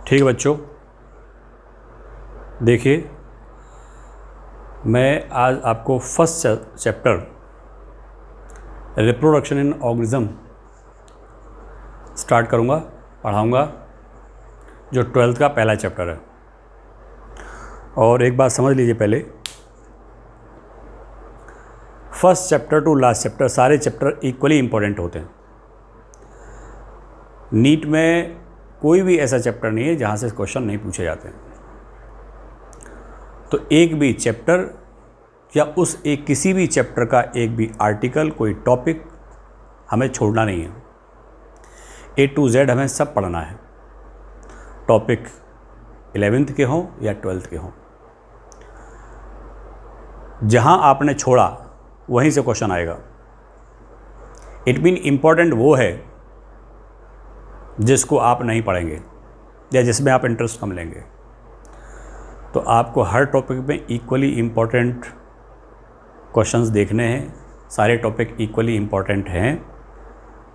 ठीक है बच्चों, देखिए मैं आज आपको first chapter reproduction in organism start करूँगा, पढ़ाऊँगा, जो 12th का पहला चैप्टर है। और एक बात समझ लीजिए, पहले first chapter two last chapter सारे चैप्टर इक्वली इम्पोर्टेंट होते हैं। नीट में कोई भी ऐसा चैप्टर नहीं है जहाँ से क्वेश्चन नहीं पूछे जाते हैं। तो एक भी चैप्टर या उस एक किसी भी चैप्टर का एक भी आर्टिकल, कोई टॉपिक हमें छोड़ना नहीं है। A to Z हमें सब पढ़ना है, टॉपिक 11th के हों या 12th के हों। जहाँ आपने छोड़ा वहीं से क्वेश्चन आएगा। इट मीन इम्पॉर्टेंट वो है जिसको आप नहीं पढ़ेंगे या जिसमें आप इंटरेस्ट कम लेंगे। तो आपको हर टॉपिक में इक्वली इम्पॉर्टेंट क्वेश्चंस देखने हैं। सारे टॉपिक इक्वली इम्पॉर्टेंट हैं।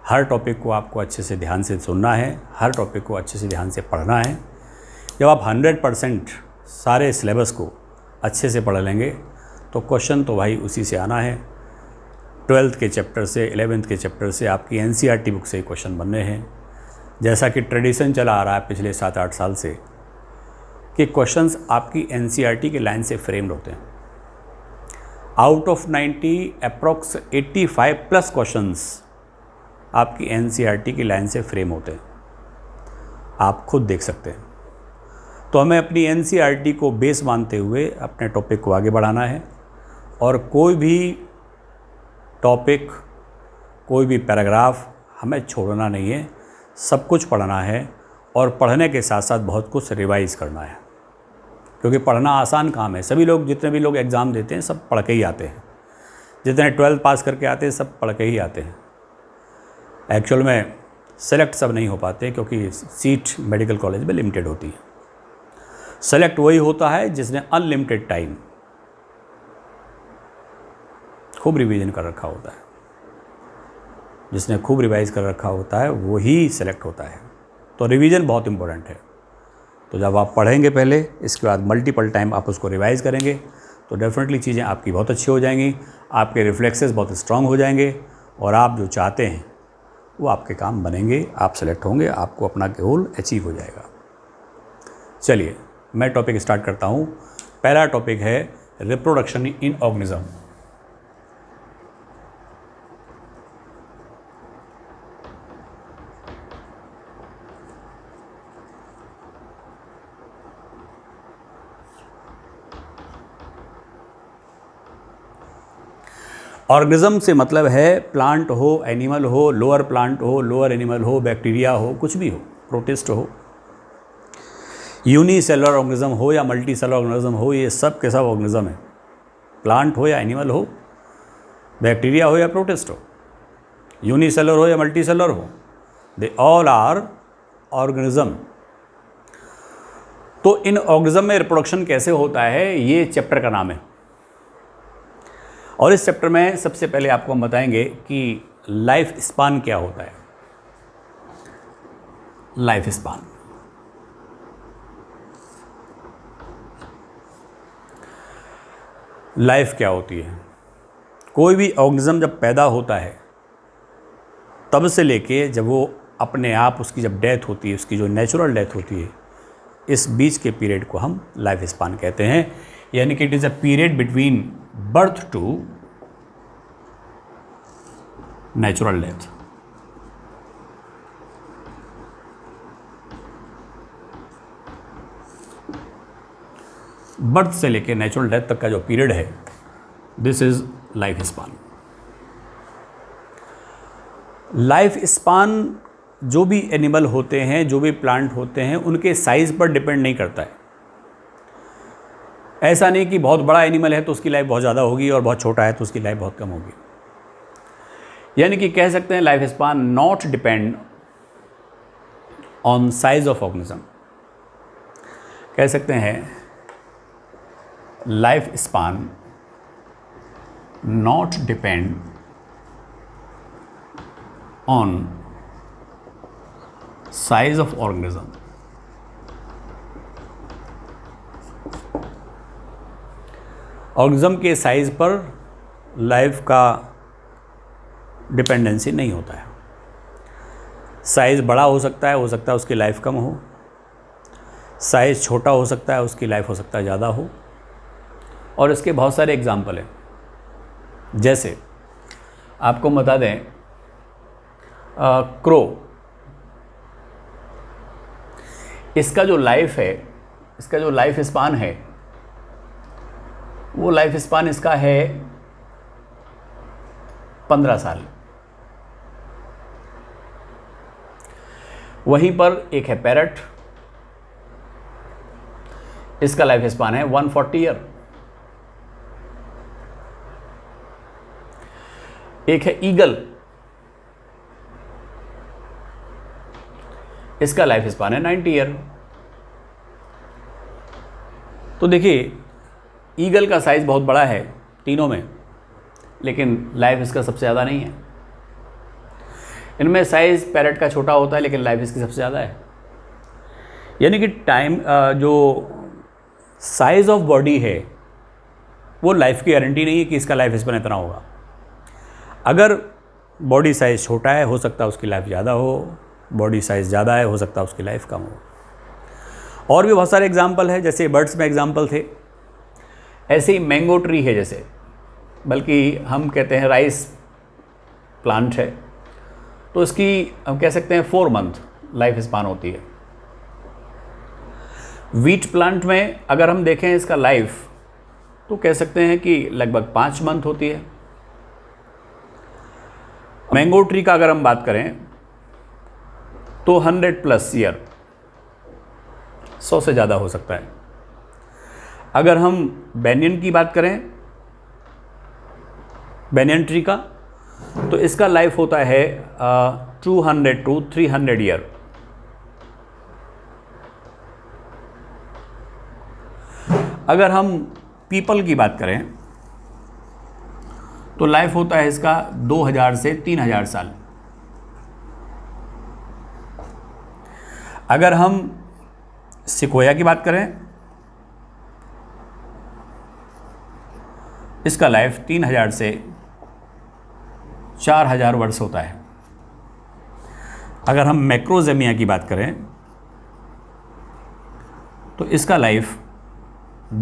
हर टॉपिक को आपको अच्छे से ध्यान से सुनना है, हर टॉपिक को अच्छे से ध्यान से पढ़ना है। जब आप 100% सारे सिलेबस को अच्छे से पढ़ लेंगे तो क्वेश्चन तो भाई उसी से आना है। 12th के चैप्टर से, 11th के चैप्टर से आपकी NCERT बुक से क्वेश्चन बनने हैं। जैसा कि ट्रेडिशन चला आ रहा है पिछले 7-8 साल से कि क्वेश्चंस आपकी NCERT के लाइन से फ्रेम्ड होते हैं। आउट ऑफ 90 अप्रॉक्स 85+ क्वेश्चंस आपकी NCERT की लाइन से फ्रेम होते हैं। आप खुद देख सकते हैं। तो हमें अपनी NCERT को बेस मानते हुए अपने टॉपिक को आगे बढ़ाना है और कोई भी टॉपिक, कोई भी पैराग्राफ हमें छोड़ना नहीं है। सब कुछ पढ़ना है और पढ़ने के साथ साथ बहुत कुछ रिवाइज़ करना है, क्योंकि पढ़ना आसान काम है। सभी लोग, जितने भी लोग एग्ज़ाम देते हैं, सब पढ़ के ही आते हैं। जितने 12th पास करके आते हैं, सब पढ़ के ही आते हैं। एक्चुअल में सेलेक्ट सब नहीं हो पाते, क्योंकि सीट मेडिकल कॉलेज में लिमिटेड होती है। सेलेक्ट वही होता है जिसने अनलिमिटेड टाइम खूब रिवीजन कर रखा होता है। जिसने खूब रिवाइज कर रखा होता है वही सेलेक्ट होता है। तो रिवीजन बहुत इंपॉर्टेंट है। तो जब आप पढ़ेंगे पहले, इसके बाद मल्टीपल टाइम आप उसको रिवाइज़ करेंगे तो डेफिनेटली चीज़ें आपकी बहुत अच्छी हो जाएंगी। आपके रिफ्लेक्सेस बहुत स्ट्रांग हो जाएंगे और आप जो चाहते हैं वो आपके काम बनेंगे, आप सेलेक्ट होंगे, आपको अपना गोल अचीव हो जाएगा। चलिए मैं टॉपिक स्टार्ट करता हूँ। पहला टॉपिक है रिप्रोडक्शन इन ऑर्गेनिज्म। ऑर्गेनिज्म से मतलब है प्लांट हो, एनिमल हो, लोअर प्लांट हो, लोअर एनिमल हो, बैक्टीरिया हो, कुछ भी हो, प्रोटिस्ट हो, यूनिसेलुलर ऑर्गेनिज्म हो या मल्टी सेलुलर ऑर्गेनिज्म हो, ये सब के सब ऑर्गेनिज्म है। प्लांट हो या एनिमल हो, बैक्टीरिया हो या प्रोटिस्ट हो, यूनिसेलुलर हो या मल्टी सेलुलर हो, दे ऑल आर ऑर्गेनिज्म। तो इन ऑर्गेनिज्म में रिप्रोडक्शन कैसे होता है, ये चैप्टर का नाम है। और इस चैप्टर में सबसे पहले आपको हम बताएंगे कि लाइफ स्पान क्या होता है। लाइफ स्पान, लाइफ क्या होती है। कोई भी ऑर्गेनिज्म जब पैदा होता है तब से लेके जब वो अपने आप, उसकी जब डेथ होती है, उसकी जो नेचुरल डेथ होती है, इस बीच के पीरियड को हम लाइफ स्पान कहते हैं। यानी कि it is a period between birth to natural death. Birth से लेके नेचुरल डेथ तक का जो पीरियड है, this is life span. Life span जो भी एनिमल होते हैं, जो भी प्लांट होते हैं, उनके साइज पर डिपेंड नहीं करता है। ऐसा नहीं कि बहुत बड़ा एनिमल है तो उसकी लाइफ बहुत ज़्यादा होगी और बहुत छोटा है तो उसकी लाइफ बहुत कम होगी। यानी कि कह सकते हैं life span not depend on size of organism. कह सकते हैं life span not depend on size of organism. Organism के साइज़ पर लाइफ का डिपेंडेंसी नहीं होता है। साइज़ बड़ा हो सकता है उसकी लाइफ कम हो, साइज़ छोटा हो सकता है, उसकी लाइफ हो सकता है ज़्यादा हो। और इसके बहुत सारे एग्जाम्पल हैं। जैसे आपको बता दें, क्रो, इसका जो लाइफ है, इसका जो लाइफ स्पान है, वो लाइफ स्पान इसका है 15 साल। वहीं पर एक है पैरट, इसका लाइफ स्पान है 140 ईयर। एक है ईगल, इसका लाइफ स्पान है 90 ईयर। तो देखिए, ईगल का साइज बहुत बड़ा है तीनों में, लेकिन लाइफ इसका सबसे ज़्यादा नहीं है। इनमें साइज पैरट का छोटा होता है, लेकिन लाइफ इसकी सबसे ज़्यादा है। यानी कि टाइम, जो साइज ऑफ बॉडी है, वो लाइफ की गारंटी नहीं है कि इसका लाइफ स्पैन इतना होगा। अगर बॉडी साइज छोटा है, हो सकता है उसकी लाइफ ज़्यादा हो, बॉडी साइज ज़्यादा है, हो सकता है उसकी लाइफ कम हो। और भी बहुत सारे एग्जाम्पल है, जैसे बर्ड्स में एग्जाम्पल थे, ऐसे ही मैंगो ट्री है जैसे, बल्कि हम कहते हैं राइस प्लांट है, तो इसकी हम कह सकते हैं 4 मंथ लाइफ स्पान होती है। वीट प्लांट में अगर हम देखें इसका लाइफ, तो कह सकते हैं कि लगभग 5 मंथ होती है। मैंगो ट्री का अगर हम बात करें तो 100+ ईयर, 100 से ज़्यादा हो सकता है। अगर हम बैनियन की बात करें, बैनियन ट्री का, तो इसका लाइफ होता है 200 to 300 ईयर। अगर हम पीपल की बात करें तो लाइफ होता है इसका 2000 से 3000 साल। अगर हम सिकोया की बात करें, इसका लाइफ 3000 से 4000 वर्ष होता है। अगर हम मैक्रोजेमिया की बात करें तो इसका लाइफ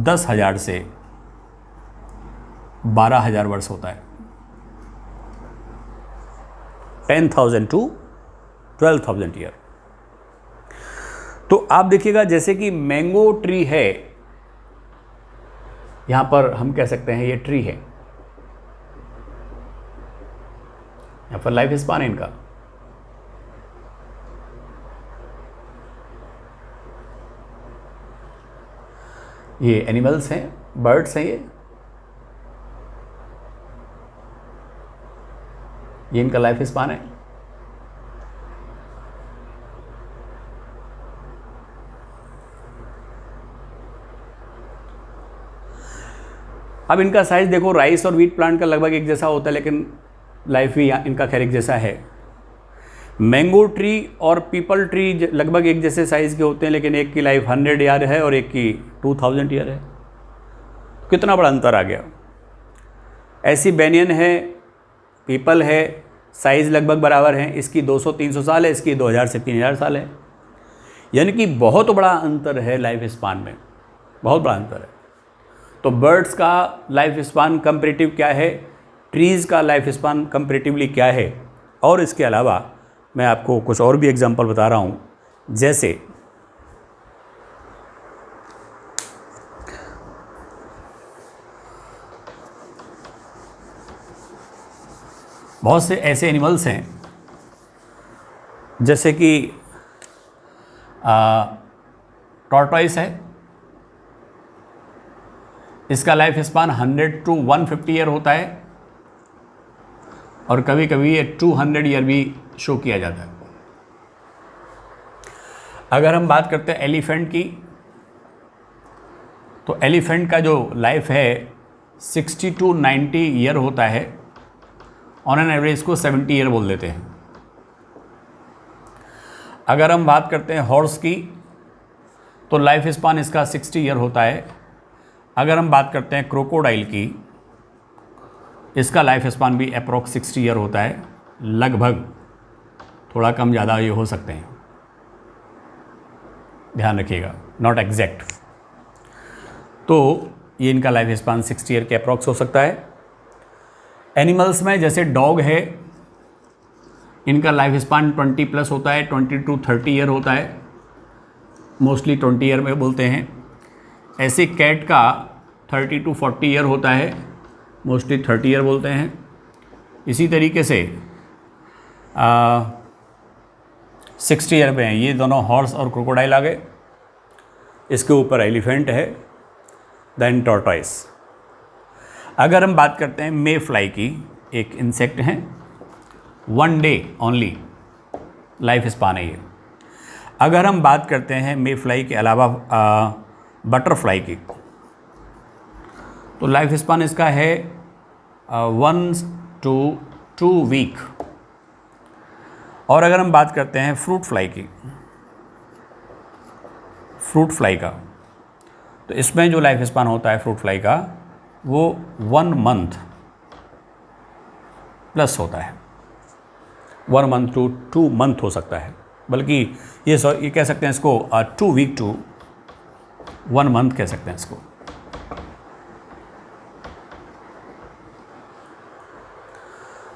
10,000 से 12,000 वर्ष होता है। 10,000 to 12,000 ईयर। तो आप देखिएगा, जैसे कि मैंगो ट्री है, यहां पर हम कह सकते हैं ये ट्री है, यहां पर लाइफ स्पान है इनका। ये एनिमल्स हैं, बर्ड्स हैं, ये इनका लाइफ स्पान है। अब इनका साइज देखो, राइस और व्हीट प्लांट का लगभग एक जैसा होता है, लेकिन लाइफ भी इनका खैर एक जैसा है। मैंगो ट्री और पीपल ट्री लगभग एक जैसे साइज़ के होते हैं, लेकिन एक की लाइफ 100 ईयर है और एक की 2000 ईयर है। कितना बड़ा अंतर आ गया। ऐसी बैनियन है, पीपल है, साइज़ लगभग बराबर है, इसकी 200-300 साल है, इसकी 2000 से 3000 साल है। यानी कि बहुत बड़ा अंतर है लाइफ स्पान में, बहुत बड़ा अंतर है। तो बर्ड्स का लाइफ स्पान कंपैरेटिव क्या है, ट्रीज़ का लाइफ स्पान कंपैरेटिवली क्या है। और इसके अलावा मैं आपको कुछ और भी एग्जांपल बता रहा हूँ, जैसे बहुत से ऐसे एनिमल्स हैं, जैसे कि टॉर्टॉइस है, इसका लाइफ स्पान 100 to 150 ईयर होता है, और कभी कभी ये 200 ईयर भी शो किया जाता है। अगर हम बात करते हैं एलिफेंट की, तो एलिफेंट का जो लाइफ है 60 to 90 ईयर होता है। ऑन एन एवरेज को 70 ईयर बोल देते हैं। अगर हम बात करते हैं हॉर्स की, तो लाइफ स्पान इसका 60 ईयर होता है। अगर हम बात करते हैं क्रोकोडाइल की, इसका लाइफ स्पान भी अप्रोक्स 60 ईयर होता है, लगभग, थोड़ा कम ज़्यादा ये हो सकते हैं, ध्यान रखिएगा, नॉट एग्जैक्ट। तो ये इनका लाइफ स्पान 60 ईयर के अप्रोक्स हो सकता है। एनिमल्स में जैसे डॉग है, इनका लाइफ स्पान 20 प्लस होता है, 20 to 30 ईयर होता है, मोस्टली 20 ईयर में बोलते हैं। ऐसे कैट का 30 to 40 ईयर होता है, मोस्टली 30 ईयर बोलते हैं। इसी तरीके से 60 ईयर में ये दोनों हॉर्स और क्रोकोडाइल आ गए। इसके ऊपर एलिफेंट है, देन टॉर्टॉइस। अगर हम बात करते हैं मे फ्लाई की, एक इंसेक्ट है, 1 डे ओनली लाइफ स्पान है ये। अगर हम बात करते हैं मे फ्लाई के अलावा बटरफ्लाई की, तो लाइफ स्पान इसका है 1 to 2 वीक। और अगर हम बात करते हैं फ्रूट फ्लाई की, फ्रूट फ्लाई का, तो इसमें जो लाइफ स्पान होता है फ्रूट फ्लाई का वो 1 मंथ प्लस होता है, 1 मंथ to 2 मंथ हो सकता है, बल्कि ये कह सकते हैं इसको 2 वीक to 1 मंथ कह सकते हैं इसको।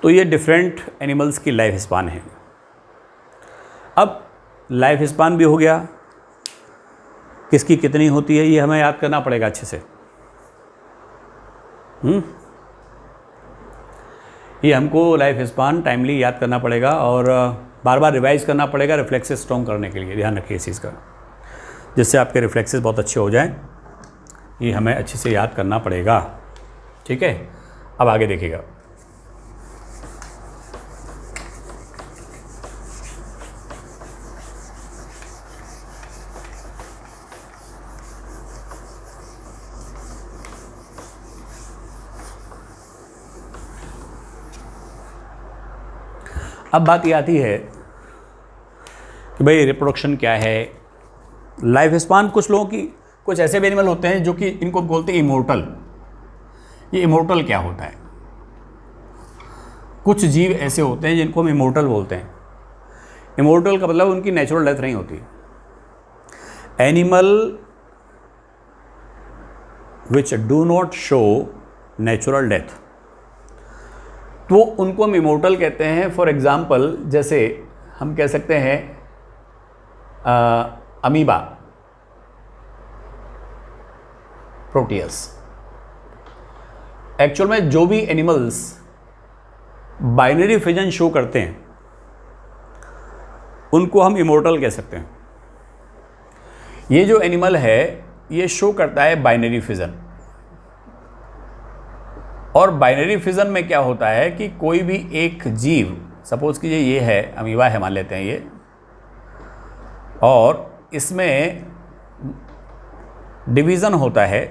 तो ये डिफरेंट एनिमल्स की लाइफ स्पान है। अब लाइफ स्पान भी हो गया, किसकी कितनी होती है ये हमें याद करना पड़ेगा अच्छे से। ये हमको लाइफ स्पान टाइमली याद करना पड़ेगा और बार बार रिवाइज करना पड़ेगा रिफ्लेक्सेस स्ट्रॉन्ग करने के लिए। ध्यान रखिए इस चीज़ का, जिससे आपके रिफ्लेक्सेस बहुत अच्छे हो जाएं। ये हमें अच्छे से याद करना पड़ेगा, ठीक है। अब आगे देखिएगा। अब बात ये आती है कि भाई रिप्रोडक्शन क्या है, लाइफ स्पान। कुछ लोगों की, कुछ ऐसे भी एनिमल होते हैं जो कि इनको बोलते हैं इमोर्टल। ये इमोर्टल क्या होता है? कुछ जीव ऐसे होते हैं जिनको हम इमोर्टल बोलते हैं। इमोर्टल का मतलब उनकी नेचुरल डेथ नहीं होती। Animal which do not show natural death, तो उनको हम इमोर्टल कहते हैं। फॉर एग्जाम्पल, जैसे हम कह सकते हैं अमीबा, प्रोटियस। एक्चुअल में जो भी एनिमल्स बाइनरी फिजन शो करते हैं उनको हम इमोर्टल कह सकते हैं। ये जो एनिमल है ये शो करता है बाइनरी फिजन। और बाइनरी फिजन में क्या होता है कि कोई भी एक जीव, सपोज कीजिए ये है अमीबा है, मान लेते हैं ये, और इसमें डिवीज़न होता है,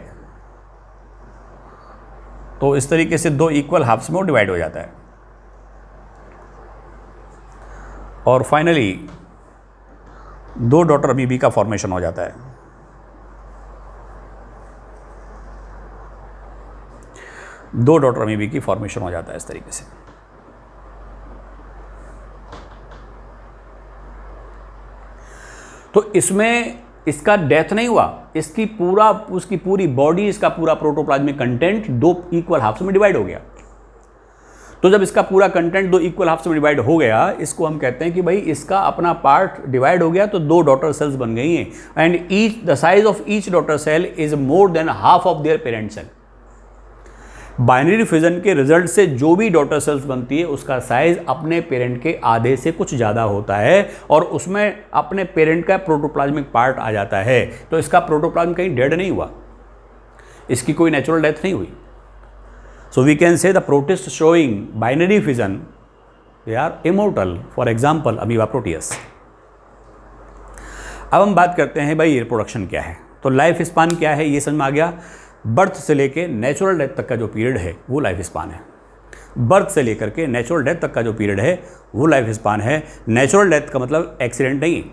तो इस तरीके से 2 इक्वल हाफ्स में वो डिवाइड हो जाता है। और फाइनली 2 डॉटर अमीबी का फॉर्मेशन हो जाता है। 2 डॉटर अमीबी की फॉर्मेशन हो जाता है इस तरीके से। तो इसमें इसका डेथ नहीं हुआ, उसकी पूरी बॉडी, इसका पूरा प्रोटोप्लाज्मिक कंटेंट 2 इक्वल हाफ्स में डिवाइड हो गया। तो जब इसका पूरा कंटेंट 2 इक्वल हाफ्स में डिवाइड हो गया, इसको हम कहते हैं कि भाई इसका अपना पार्ट डिवाइड हो गया, तो 2 डॉटर सेल्स बन गई हैं। And the size of each daughter cell is more than half of their parent cell. Binary fission के रिजल्ट से जो भी डॉटर सेल्स बनती है उसका साइज अपने पेरेंट के आधे से कुछ ज़्यादा होता है, और उसमें अपने पेरेंट का प्रोटोप्लाज्मिक पार्ट आ जाता है। तो इसका प्रोटोप्लाज्म कहीं डेड नहीं हुआ, इसकी कोई नेचुरल डेथ नहीं हुई। So we can say the protist showing binary fission they are immortal, for example amoeba proteus. अब हम बात करते हैं भाई रिप्रोडक्शन क्या है। तो लाइफ स्पान क्या है ये समझ में आ गया। बर्थ से लेके नेचुरल डेथ तक का जो पीरियड है वो लाइफ स्पान है। बर्थ से लेकर के नेचुरल डेथ तक का जो पीरियड है वो लाइफ स्पान है। नेचुरल डेथ का मतलब एक्सीडेंट नहीं,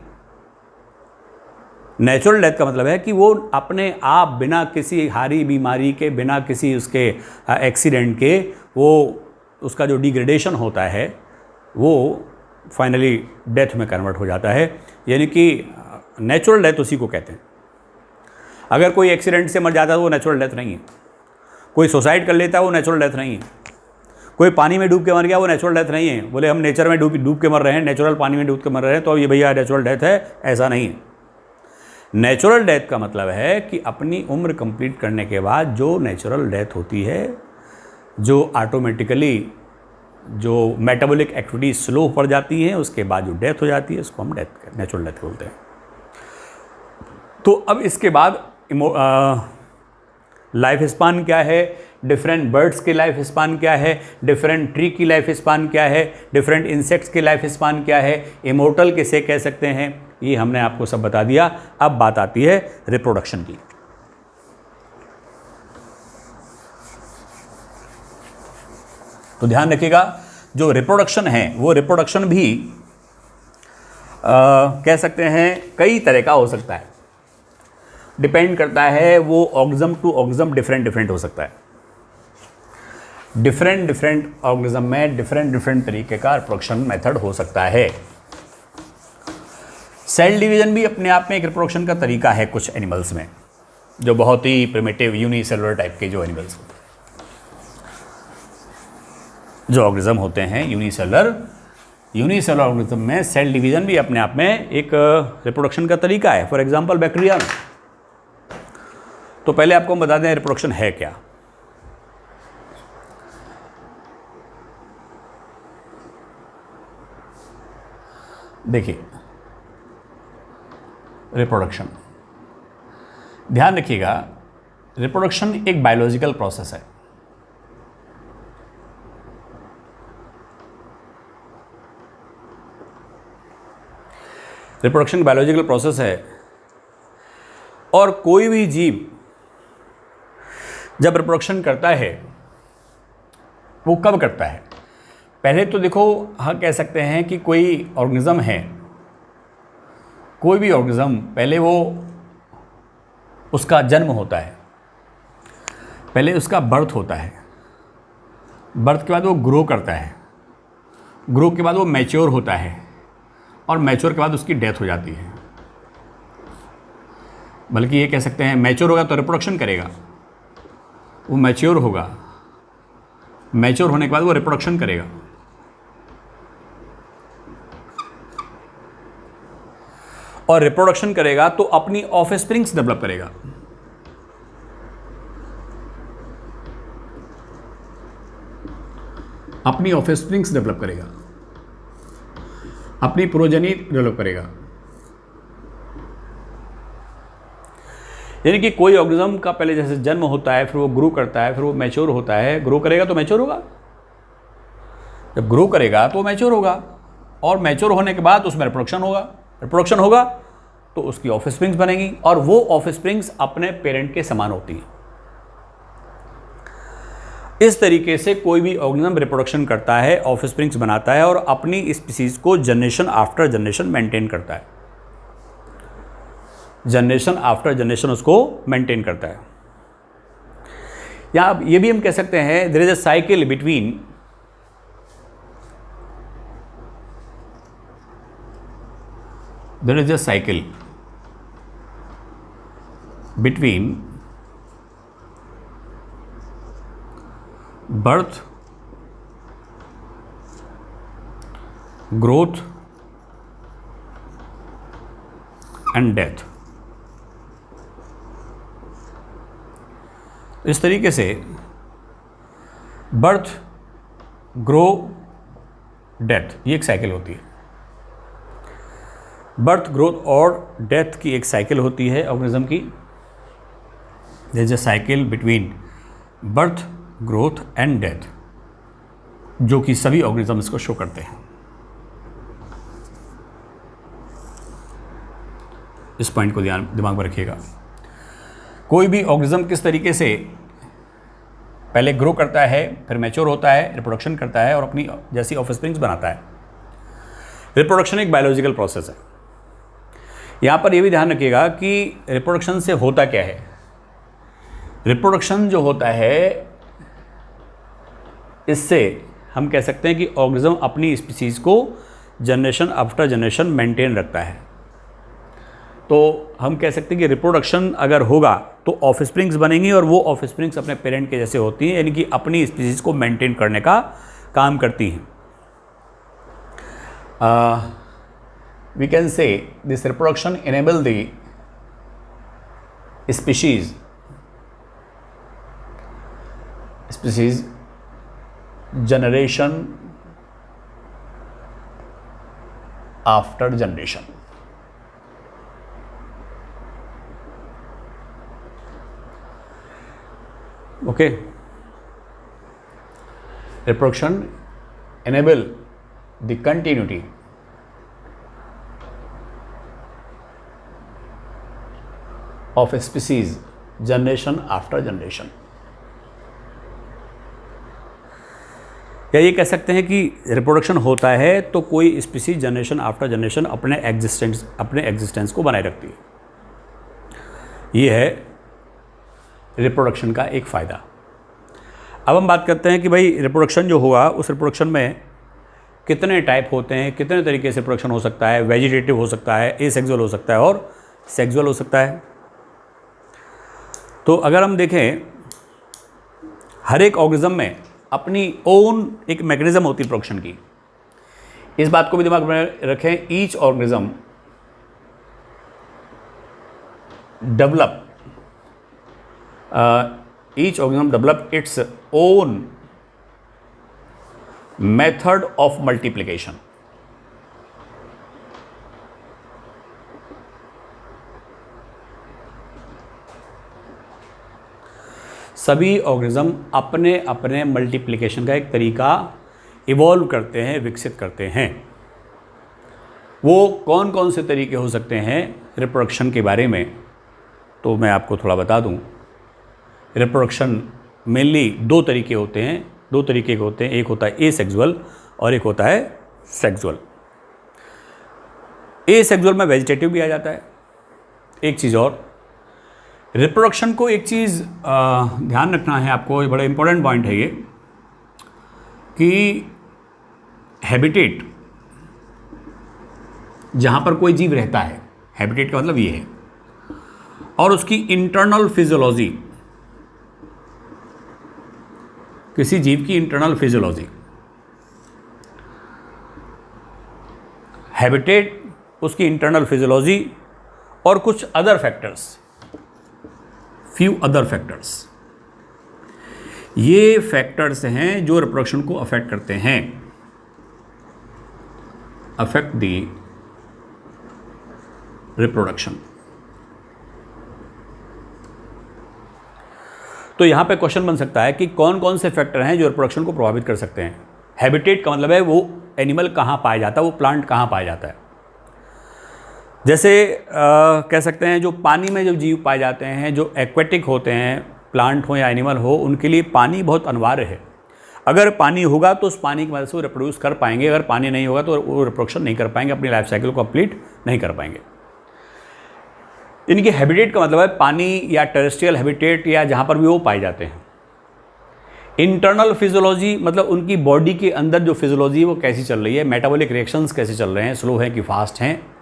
नेचुरल डेथ का मतलब है कि वो अपने आप बिना किसी हारी बीमारी के, बिना किसी उसके एक्सीडेंट के, वो उसका जो डिग्रेडेशन होता है वो फाइनली डेथ में कन्वर्ट हो जाता है। यानी कि नेचुरल डेथ उसी को कहते हैं। अगर कोई एक्सीडेंट से मर जाता है तो वो नेचुरल डेथ नहीं है। कोई सुसाइड कर लेता है वो नेचुरल डेथ नहीं है। कोई पानी में डूब के मर गया वो नेचुरल डेथ नहीं है। बोले हम नेचर में डूब के मर रहे हैं, नेचुरल पानी में डूब के मर रहे हैं तो अब ये भैया नेचुरल डेथ है, ऐसा नहीं है। नेचुरल डेथ का मतलब है कि अपनी उम्र कंप्लीट करने के बाद जो नेचुरल डेथ होती है, जो ऑटोमेटिकली जो मेटाबॉलिक एक्टिविटी स्लो पड़ जाती है, उसके बाद जो डेथ हो जाती है उसको हम नेचुरल डेथ बोलते हैं। तो अब इसके बाद लाइफ स्पान क्या है, डिफरेंट बर्ड्स की लाइफ स्पान क्या है, डिफरेंट ट्री की लाइफ स्पान क्या है, डिफरेंट इंसेक्ट्स की लाइफ स्पान क्या है, इमोर्टल किसे कह सकते हैं, ये हमने आपको सब बता दिया। अब बात आती है रिप्रोडक्शन की। तो ध्यान रखिएगा, जो रिप्रोडक्शन है वो रिप्रोडक्शन भी कह सकते हैं कई तरह का हो सकता है। डिपेंड करता है, वो ऑर्गेनिज्म टू ऑर्गेनिज्म डिफरेंट हो सकता है। डिफरेंट ऑर्गेनिज्म में डिफरेंट तरीके का रिप्रोडक्शन मेथड हो सकता है। सेल डिवीजन भी अपने आप में एक रिप्रोडक्शन का तरीका है कुछ एनिमल्स में, जो बहुत ही प्रिमिटिव यूनिसेलुलर टाइप के जो एनिमल्स होते हैं, जो ऑर्गेनिज्म होते हैं यूनिसेलुलर ऑर्गेनिज्म में सेल डिवीजन भी अपने आप में एक रिप्रोडक्शन का तरीका है। फॉर एग्जांपल बैक्टीरिया में। तो पहले आपको हम बता दें रिप्रोडक्शन है क्या। देखिए, रिप्रोडक्शन, ध्यान रखिएगा, रिप्रोडक्शन एक बायोलॉजिकल प्रोसेस है। रिप्रोडक्शन बायोलॉजिकल प्रोसेस है और कोई भी जीव जब रिप्रोडक्शन करता है वो कब करता है। पहले तो देखो, हम कह सकते हैं कि कोई ऑर्गेनिज्म है, कोई भी ऑर्गेनिज्म, पहले वो उसका जन्म होता है, पहले उसका बर्थ होता है, बर्थ के बाद वो ग्रो करता है, ग्रो के बाद वो मैच्योर होता है और मैच्योर के बाद उसकी डेथ हो जाती है। बल्कि ये कह सकते हैं मैच्योर होगा तो रिप्रोडक्शन करेगा, वो मैच्योर होगा, मैच्योर होने के बाद वो रिप्रोडक्शन करेगा। और रिप्रोडक्शन करेगा तो अपनी ऑफस्प्रिंग्स डेवलप करेगा। अपनी ऑफस्प्रिंग्स डेवलप करेगा, अपनी प्रोजेनी डेवलप करेगा। यानी कि कोई ऑर्गेनिज्म का पहले जैसे जन्म होता है, फिर वो ग्रो करता है, फिर वो मैच्योर होता है, ग्रो करेगा तो मैच्योर होगा, जब ग्रो करेगा तो मैच्योर होगा, और मैच्योर होने के बाद उसमें रिप्रोडक्शन होगा, रिप्रोडक्शन होगा तो उसकी ऑफस्प्रिंग्स बनेगी, और वो ऑफस्प्रिंग्स अपने पेरेंट के समान होती हैं। इस तरीके से कोई भी ऑर्गेनिज्म रिप्रोडक्शन करता है, ऑफस्प्रिंग्स बनाता है और अपनी स्पीसीज को जनरेशन आफ्टर जनरेशन मेंटेन करता है, जनरेशन आफ्टर जनरेशन उसको मेंटेन करता है। या ये भी हम कह सकते हैं there is a cycle between birth, growth and death। इस तरीके से बर्थ, ग्रो, डेथ, ये एक साइकिल होती है। बर्थ, ग्रोथ और डेथ की एक साइकिल होती है ऑर्गेनिज्म की। There is a cycle between birth, growth and death, जो कि सभी ऑर्गेनिजम्स को शो करते हैं। इस पॉइंट को दिमाग में रखिएगा। कोई भी ऑर्गेनिज्म किस तरीके से पहले ग्रो करता है, फिर मैच्योर होता है, रिप्रोडक्शन करता है और अपनी जैसी ऑफस्प्रिंग्स बनाता है। रिप्रोडक्शन एक बायोलॉजिकल प्रोसेस है। यहाँ पर ये भी ध्यान रखिएगा कि रिप्रोडक्शन से होता क्या है। रिप्रोडक्शन जो होता है, इससे हम कह सकते हैं कि ऑर्गेनिज्म अपनी स्पीसीज़ को जनरेशन आफ्टर जनरेशन मेंटेन रखता है। तो हम कह सकते हैं कि रिप्रोडक्शन अगर होगा तो ऑफस्प्रिंग्स बनेंगी और वो ऑफस्प्रिंग्स अपने पेरेंट के जैसे होती हैं, यानी कि अपनी स्पीसीज़ को मेंटेन करने का काम करती हैं। We can say this reproduction enable the species generation after generation. Okay, reproduction enable the continuity of a species generation after generation। या ये कह सकते हैं कि रिप्रोडक्शन होता है तो कोई स्पीसीज जनरेशन आफ्टर जनरेशन अपने एग्जिस्टेंस को बनाए रखती है। ये है रिप्रोडक्शन का एक फ़ायदा। अब हम बात करते हैं कि भाई रिप्रोडक्शन जो हुआ उस रिप्रोडक्शन में कितने टाइप होते हैं, कितने तरीके से रिप्रोडक्शन हो सकता है। वेजिटेटिव हो सकता है, एसेक्सुअल हो सकता है और सेक्सुअल हो सकता है। तो अगर हम देखें, हर एक ऑर्गेनिज्म में अपनी ओन एक मैकेनिज्म होती है प्रोडक्शन की। इस बात को भी दिमाग में रखें। Each organism develop its own method of multiplication. सभी ऑर्गेनिज्म अपने अपने मल्टीप्लिकेशन का एक तरीका इवॉल्व करते हैं, विकसित करते हैं। वो कौन कौन से तरीके हो सकते हैं रिप्रोडक्शन के बारे में, तो मैं आपको थोड़ा बता दूं। रिप्रोडक्शन मेनली दो तरीके होते हैं, एक होता है एसेक्सुअल और एक होता है सेक्सुअल। एसेक्सुअल में वेजिटेटिव भी आ जाता है। एक चीज़ और, रिप्रोडक्शन को एक चीज़ ध्यान रखना है आपको, ये बड़ा इंपॉर्टेंट पॉइंट है ये, कि हैबिटेट जहाँ पर कोई जीव रहता है, हैबिटेट का मतलब ये है, और उसकी इंटरनल फिजियोलॉजी, किसी जीव की इंटरनल फिजियोलॉजी, हैबिटेट, उसकी इंटरनल फिजियोलॉजी और कुछ other factors, few other factors, ये फैक्टर्स हैं जो रिप्रोडक्शन को अफेक्ट करते हैं, अफेक्ट द रिप्रोडक्शन। तो यहां पे क्वेश्चन बन सकता है कि कौन कौन से फैक्टर हैं जो रिप्रोडक्शन को प्रभावित कर सकते हैं। हैबिटेट का मतलब है वो एनिमल कहां पाया जाता है, वो प्लांट कहां पाया जाता है। जैसे कह सकते हैं जो पानी में जो जीव पाए जाते हैं, जो एक्वेटिक होते हैं, प्लांट हो या एनिमल हो, उनके लिए पानी बहुत अनिवार्य है। अगर पानी होगा तो उस पानी की मदद से वो रिप्रोड्यूस कर पाएंगे, अगर पानी नहीं होगा तो वो रिप्रोडक्शन नहीं कर पाएंगे, अपनी लाइफ साइकिल को कंप्लीट नहीं कर पाएंगे। इनके हैबिटेट का मतलब है पानी या टेरेस्ट्रियल हैबिटेट या जहाँ पर भी वो पाए जाते हैं। इंटरनल फिजियोलॉजी मतलब उनकी बॉडी के अंदर जो फिजियोलॉजी है वो कैसी चल रही है, मेटाबॉलिक रिएक्शंस कैसे चल रहे हैं, स्लो हैं कि फास्ट हैं।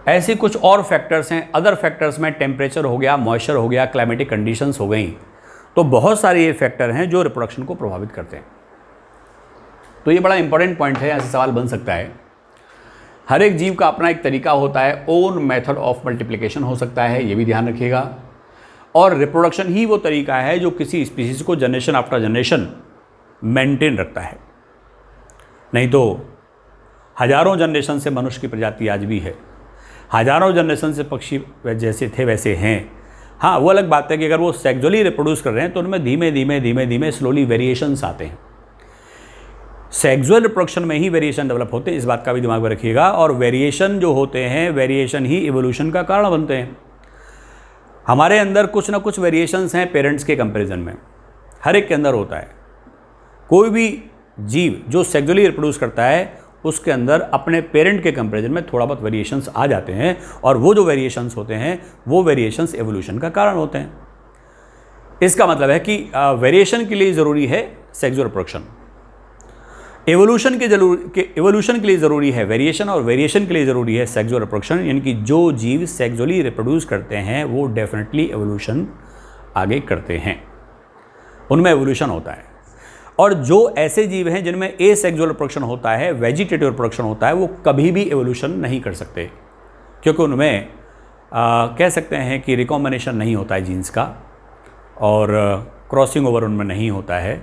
ऐसे कुछ और फैक्टर्स हैं। अदर फैक्टर्स में टेम्परेचर हो गया, मॉइस्चर हो गया, क्लाइमेटिक कंडीशंस हो गई। तो बहुत सारे ये फैक्टर हैं जो रिप्रोडक्शन को प्रभावित करते हैं। तो ये बड़ा इंपॉर्टेंट पॉइंट है, ऐसे सवाल बन सकता है। हर एक जीव का अपना एक तरीका होता है, ओन मेथड ऑफ मल्टीप्लिकेशन हो सकता है, ये भी ध्यान रखिएगा। और रिप्रोडक्शन ही वो तरीका है जो किसी स्पीसीज को जनरेशन आफ्टर जनरेशन मेंटेन रखता है। नहीं तो हजारों जनरेशन से मनुष्य की प्रजाति आज भी है, हजारों जनरेशन से पक्षी जैसे थे वैसे हैं। हाँ, वो अलग बात है कि अगर वो सेक्सुअली रिप्रोड्यूस कर रहे हैं तो उनमें धीमे धीमे स्लोली वेरिएशंस आते हैं। सेक्सुअल रिप्रोडक्शन में ही वेरिएशन डेवलप होते हैं, इस बात का भी दिमाग में रखिएगा। और वेरिएशन जो होते हैं, वेरिएशन ही इवोल्यूशन का कारण बनते हैं। हमारे अंदर कुछ ना कुछ वेरिएशंस हैं पेरेंट्स के कंपैरिजन में, हर एक के अंदर होता है। कोई भी जीव जो सेक्सुअली रिप्रोड्यूस करता है उसके अंदर अपने पेरेंट के कंपैरिजन में थोड़ा बहुत वेरिएशंस आ जाते हैं, और वो जो वेरिएशंस होते हैं वो वेरिएशंस एवोल्यूशन का कारण होते हैं। इसका मतलब है कि वेरिएशन के लिए ज़रूरी है सेक्सुअल रिप्रोडक्शन, एवोल्यूशन के लिए ज़रूरी है वेरिएशन, और वेरिएशन के लिए ज़रूरी है सेक्सुअल रिप्रोडक्शन। यानी कि जो जीव सेक्सुअली रिप्रोड्यूस करते हैं वो डेफिनेटली एवोल्यूशन आगे करते हैं, उनमें एवोल्यूशन होता है। और जो ऐसे जीव हैं जिनमें एसेक्सुअल रिप्रोडक्शन होता है, वेजिटेटिव रिप्रोडक्शन होता है, वो कभी भी एवोल्यूशन नहीं कर सकते, क्योंकि उनमें कह सकते हैं कि रिकॉम्बिनेशन नहीं होता है जीन्स का, और क्रॉसिंग ओवर उनमें नहीं होता है,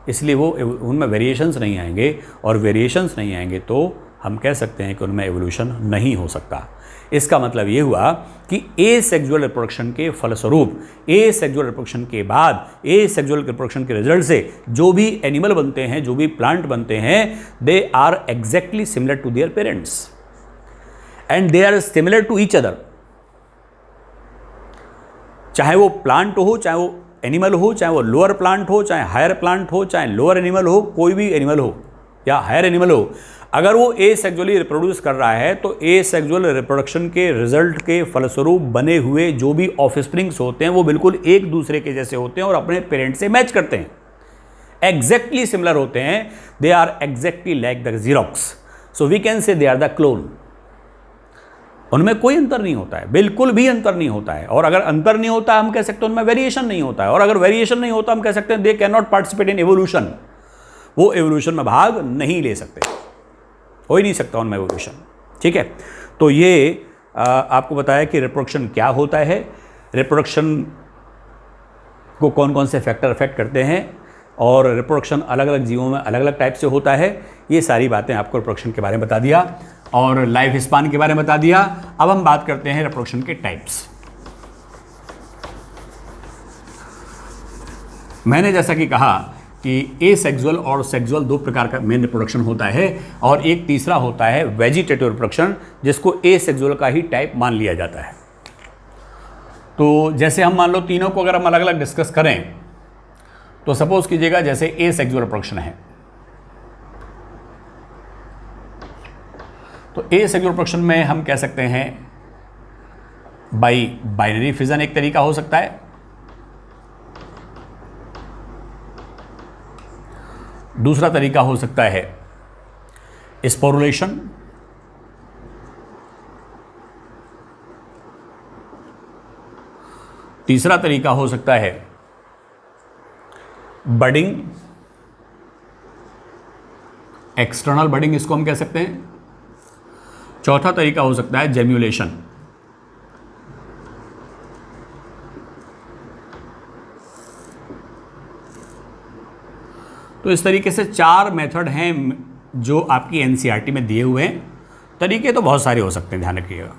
इसलिए वो उनमें वेरिएशंस नहीं आएंगे, और वेरिएशंस नहीं आएंगे तो हम कह सकते हैं कि उनमें एवोल्यूशन नहीं हो सकता। इसका मतलब ये हुआ कि एसेक्सुअल रिप्रोडक्शन के फलस्वरूप, एसेक्सुअल रिप्रोडक्शन के बाद, एसेक्सुअल रिप्रोडक्शन के रिजल्ट से जो भी एनिमल बनते हैं, जो भी प्लांट बनते हैं, they are exactly similar to their parents and they are similar to each other. चाहे वो प्लांट हो, चाहे वो एनिमल हो, चाहे वो लोअर प्लांट हो, चाहे हायर प्लांट हो, चाहे लोअर एनिमल हो, कोई भी एनिमल हो या हायर एनिमल हो, अगर वो एसेक्सुअली रिप्रोड्यूस कर रहा है तो एसेक्सुअल रिप्रोडक्शन के रिजल्ट के फलस्वरूप बने हुए जो भी ऑफस्प्रिंग्स होते हैं वो बिल्कुल एक दूसरे के जैसे होते हैं और अपने पेरेंट से मैच करते हैं, एग्जैक्टली सिमिलर होते हैं। They are exactly like the Xerox, so we can say they are the clone. उनमें कोई अंतर नहीं होता है, बिल्कुल भी अंतर नहीं होता है। और अगर अंतर नहीं होता हम कह सकते हैं उनमें वेरिएशन नहीं होता है, और अगर वेरिएशन नहीं होता हम कह सकते हैं they can not participate in evolution, वो एवोल्यूशन में भाग नहीं ले सकते, हो ही नहीं सकता उनमें एवोल्यूशन। ठीक है, तो ये आपको बताया कि रिप्रोडक्शन क्या होता है, रिप्रोडक्शन को कौन कौन से फैक्टर अफेक्ट करते हैं, और रिप्रोडक्शन अलग अलग जीवों में अलग अलग टाइप से होता है। ये सारी बातें आपको रिप्रोडक्शन के बारे में बता दिया और लाइफ स्पान के बारे में बता दिया। अब हम बात करते हैं रिप्रोडक्शन के टाइप्स। मैंने जैसा कि कहा कि एसेक्सुअल और सेक्सुअल दो प्रकार का मेन रिप्रोडक्शन होता है, और एक तीसरा होता है वेजिटेटिव रिप्रोडक्शन, जिसको एसेक्सुअल का ही टाइप मान लिया जाता है। तो जैसे हम मान लो तीनों को अगर हम अलग अलग डिस्कस करें, तो सपोज कीजिएगा जैसे एसेक्सुअल रिप्रोडक्शन है, तो एसेक्सुअल रिप्रोडक्शन में हम कह सकते हैं बाइनरी फिजन एक तरीका हो सकता है, दूसरा तरीका हो सकता है स्पोरुलेशन, तीसरा तरीका हो सकता है बडिंग, एक्सटर्नल बडिंग इसको हम कह सकते हैं, चौथा तरीका हो सकता है जेम्यूलेशन। तो इस तरीके से 4 मेथड हैं जो आपकी एनसीईआरटी में दिए हुए हैं। तरीके तो बहुत सारे हो सकते हैं, ध्यान रखिएगा,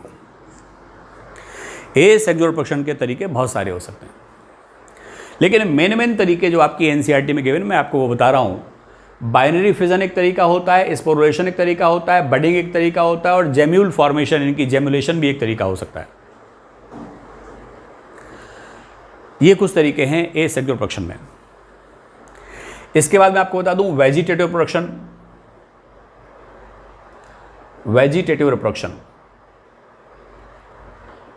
एसेक्सुअल रिप्रोडक्शन के तरीके बहुत सारे हो सकते हैं, लेकिन मेन तरीके जो आपकी एनसीईआरटी में गिवन मैं आपको वो बता रहा हूँ। बाइनरी फिजन एक तरीका होता है, स्पोरुलेशन एक तरीका होता है, बडिंग एक तरीका होता है, और जेम्यूल फॉर्मेशन यानी कि जेम्युलेशन भी एक तरीका हो सकता है। ये कुछ तरीके हैं एसेक्सुअल रिप्रोडक्शन में। इसके बाद मैं आपको बता दूं वेजिटेटिव रिप्रोडक्शन। वेजिटेटिव रिप्रोडक्शन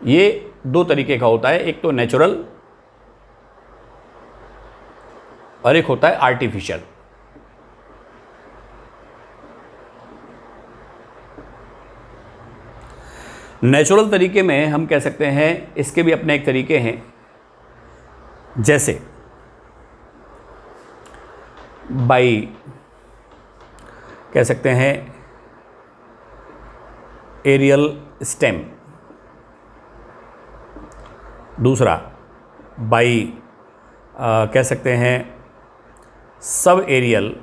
ये 2 तरीके का होता है, एक तो नेचुरल और एक होता है आर्टिफिशियल। नेचुरल तरीके में हम कह सकते हैं इसके भी अपने एक तरीके हैं, जैसे बाई कह सकते हैं एरियल स्टेम, दूसरा बाई कह सकते हैं सब एरियल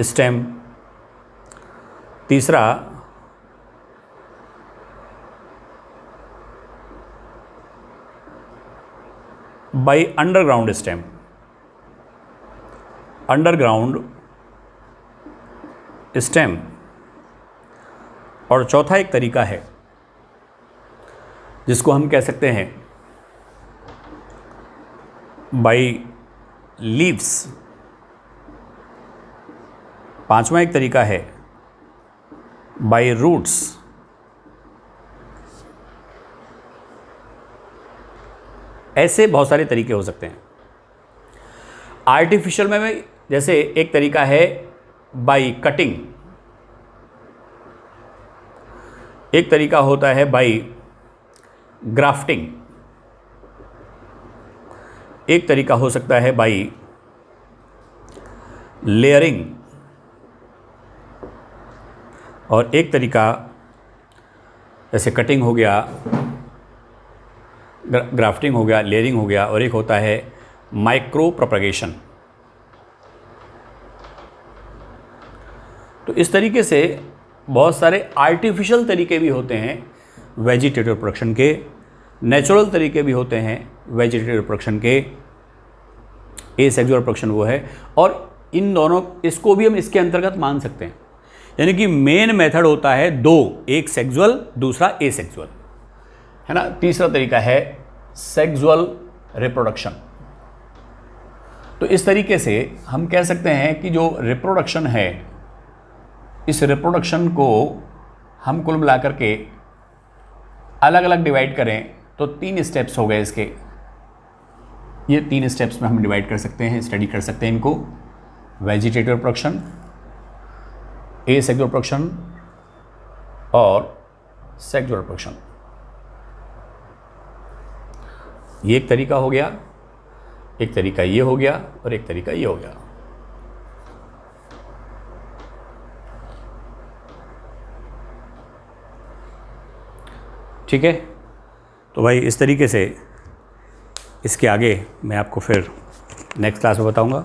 स्टेम, तीसरा by underground stem, underground stem, और चौथा एक तरीका है जिसको हम कह सकते हैं बाई लीव्स 5वां एक तरीका है बाय रूट्स। ऐसे बहुत सारे तरीके हो सकते हैं। आर्टिफिशियल में जैसे एक तरीका है बाय कटिंग, एक तरीका होता है बाय ग्राफ्टिंग, एक तरीका हो सकता है बाय लेयरिंग, और एक तरीका जैसे कटिंग हो गया, ग्राफ्टिंग हो गया, लेयरिंग हो गया, और एक होता है माइक्रो प्रोपगेशन। तो इस तरीके से बहुत सारे आर्टिफिशियल तरीके भी होते हैं वेजिटेटिव प्रोडक्शन के, नेचुरल तरीके भी होते हैं वेजिटेटिव प्रोडक्शन के। एसेक्सुअल प्रोडक्शन वो है, और इन दोनों इसको भी हम इसके अंतर्गत मान सकते हैं। यानी कि मेन मेथड होता है दो, एक सेक्सुअल, दूसरा एसेक्सुअल, है ना। तीसरा तरीका है सेक्सुअल रिप्रोडक्शन। तो इस तरीके से हम कह सकते हैं कि जो रिप्रोडक्शन है, इस रिप्रोडक्शन को हम कुल मिलाकर के अलग अलग डिवाइड करें तो 3 स्टेप्स हो गए इसके। ये 3 स्टेप्स में हम डिवाइड कर सकते हैं, स्टडी कर सकते हैं इनको। वेजिटेटिव प्रोडक्शन, एसेक्सुअल प्रोडक्शन और सेक्सुअल प्रोडक्शन। ये एक तरीका हो गया, एक तरीका ये हो गया, और एक तरीका ये हो गया। ठीक है। तो भाई इस तरीके से इसके आगे मैं आपको फिर नेक्स्ट क्लास में बताऊंगा।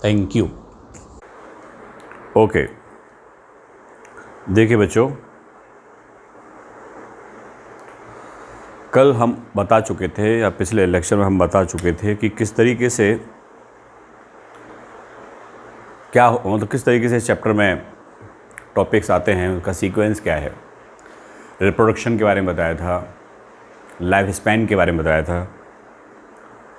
Thank you. ओके, देखिए बच्चों, कल हम बता चुके थे, या पिछले लेक्चर में हम बता चुके थे कि किस तरीके से क्या मतलब किस तरीके से चैप्टर में टॉपिक्स आते हैं, उनका सीक्वेंस क्या है। रिप्रोडक्शन के बारे में बताया था, लाइफ स्पैन के बारे में बताया था,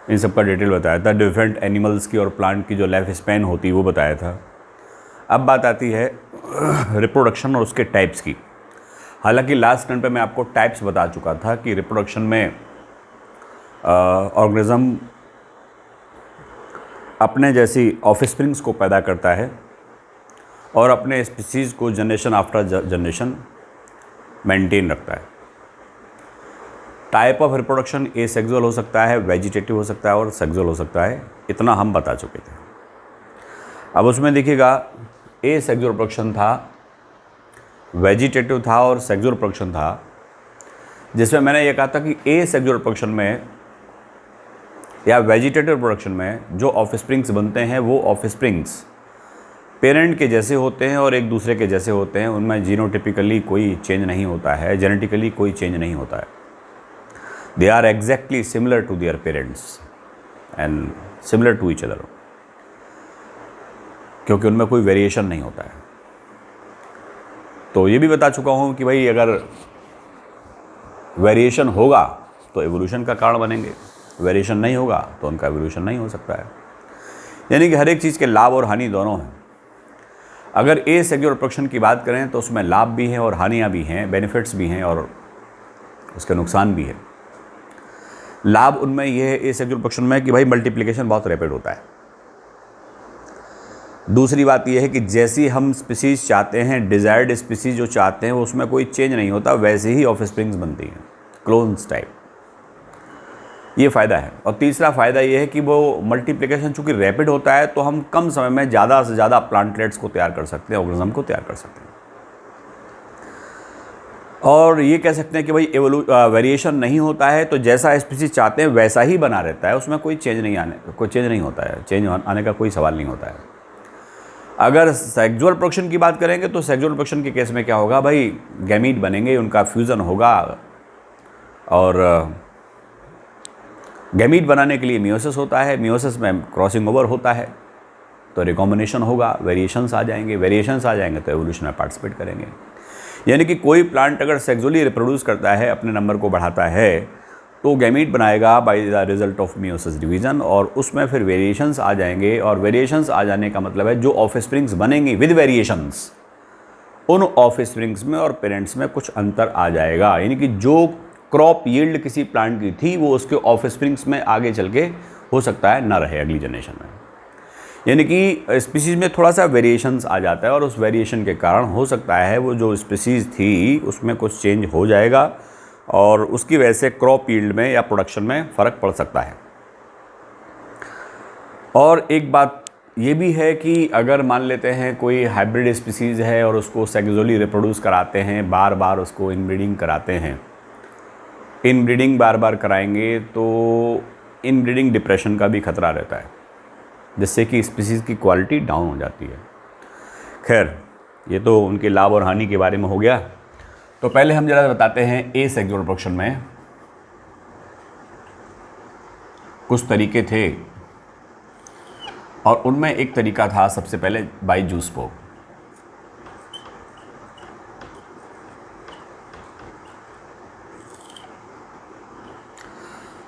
इन सब का डिटेल बताया था। डिफरेंट एनिमल्स की और प्लांट की जो लाइफ स्पैन होती है वो बताया था। अब बात आती है रिप्रोडक्शन और उसके टाइप्स की। हालांकि लास्ट टर्न पे मैं आपको टाइप्स बता चुका था कि रिप्रोडक्शन में ऑर्गेनिज्म अपने जैसी ऑफस्प्रिंग्स को पैदा करता है और अपने स्पीसीज़ को जनरेशन आफ्टर जनरेशन मेंटेन रखता है। टाइप ऑफ रिप्रोडक्शन एसेक्सुअल हो सकता है, वेजिटेटिव हो सकता है और सेक्सुअल हो सकता है। इतना हम बता चुके थे। अब उसमें देखिएगा, एसेक्सुअल रिप्रोडक्शन था, वेजिटेटिव था और सेक्सुअल रिप्रोडक्शन था, जिसमें मैंने ये कहा था कि एसेक्सुअल रिप्रोडक्शन में या वेजिटेटिव रिप्रोडक्शन में जो ऑफस्प्रिंग्स बनते हैं वो ऑफस्प्रिंग्स पेरेंट के जैसे होते हैं और एक दूसरे के जैसे होते हैं। उनमें जीनोटिपिकली कोई चेंज नहीं होता है, जेनेटिकली कोई चेंज नहीं होता है। They are exactly similar to their parents and similar to each other, क्योंकि उनमें कोई वेरिएशन नहीं होता है। तो ये भी बता चुका हूँ कि भाई अगर वेरिएशन होगा तो एवोल्यूशन का कारण बनेंगे, वेरिएशन नहीं होगा तो उनका एवोल्यूशन नहीं हो सकता है। यानी कि हर एक चीज़ के लाभ और हानि दोनों हैं। अगर एसेक्सुअल रिप्रोडक्शन की बात करें तो उसमें लाभ भी हैं और हानियाँ भी हैं, बेनिफिट्स भी हैं और उसके नुकसान भी है। लाभ उनमें यह है एसेक्सुअल रिप्रोडक्शन में कि भाई मल्टीप्लिकेशन बहुत रैपिड होता है। दूसरी बात यह है कि जैसी हम स्पीसीज़ चाहते हैं, डिज़ायर्ड स्पीसीज़ जो चाहते हैं, उसमें कोई चेंज नहीं होता, वैसे ही ऑफस्प्रिंग्स बनती हैं, क्लोन्स टाइप। ये फ़ायदा है। और तीसरा फ़ायदा ये है कि वो मल्टीप्लिकेशन चूँकि रैपिड होता है तो हम कम समय में ज़्यादा से ज़्यादा प्लांटलेट्स को तैयार कर सकते हैं, ऑर्गेनिज्म को तैयार कर सकते हैं। और ये कह सकते हैं कि भाई वेरिएशन नहीं होता है, तो जैसा स्पीसीज चाहते हैं वैसा ही बना रहता है, उसमें कोई चेंज नहीं होता है, चेंज आने का कोई सवाल नहीं होता है। अगर सेक्सुअल रिप्रोडक्शन की बात करेंगे तो सेक्सुअल रिप्रोडक्शन के केस में क्या होगा भाई, गैमीट बनेंगे, उनका फ्यूज़न होगा और गैमीट बनाने के लिए मियोसिस होता है, मियोसिस में क्रॉसिंग ओवर होता है तो रिकॉम्बिनेशन होगा, वेरिएशंस आ जाएंगे तो एवोल्यूशन में पार्टिसिपेट करेंगे। यानी कि कोई प्लांट अगर सेक्सुअली रिप्रोड्यूस करता है, अपने नंबर को बढ़ाता है, तो गैमीट बनाएगा by the result of meiosis division, और उसमें फिर वेरिएशंस आ जाएंगे, और वेरिएशंस आ जाने का मतलब है जो ऑफस्प्रिंग्स बनेंगी विद वेरिएशंस, उन ऑफस्प्रिंग्स में और पेरेंट्स में कुछ अंतर आ जाएगा। यानी कि जो क्रॉप यील्ड किसी प्लांट की थी वो उसके ऑफस्प्रिंग्स में आगे चल के हो सकता है ना रहे अगली जनरेशन में। यानी कि स्पीसीज़ में थोड़ा सा वेरिएशंस आ जाता है, और उस वेरिएशन के कारण हो सकता है वो जो स्पीसीज़ थी उसमें कुछ चेंज हो जाएगा, और उसकी वजह से क्रॉप यील्ड में या प्रोडक्शन में फ़र्क पड़ सकता है। और एक बात ये भी है कि अगर मान लेते हैं कोई हाइब्रिड स्पीसीज़ है और उसको सेक्सुअली रिप्रोड्यूस कराते हैं, बार बार उसको इनब्रीडिंग कराते हैं, इनब्रीडिंग बार बार कराएंगे तो इनब्रीडिंग डिप्रेशन का भी खतरा रहता है, जिससे कि स्पीसीज़ की क्वालिटी डाउन हो जाती है। खैर, ये तो उनके लाभ और हानि के बारे में हो गया। तो पहले हम जरा बताते हैं ए सेक्सुअल रिप्रोडक्शन में कुछ तरीके थे, और उनमें एक तरीका था सबसे पहले बाय जूस्पोर।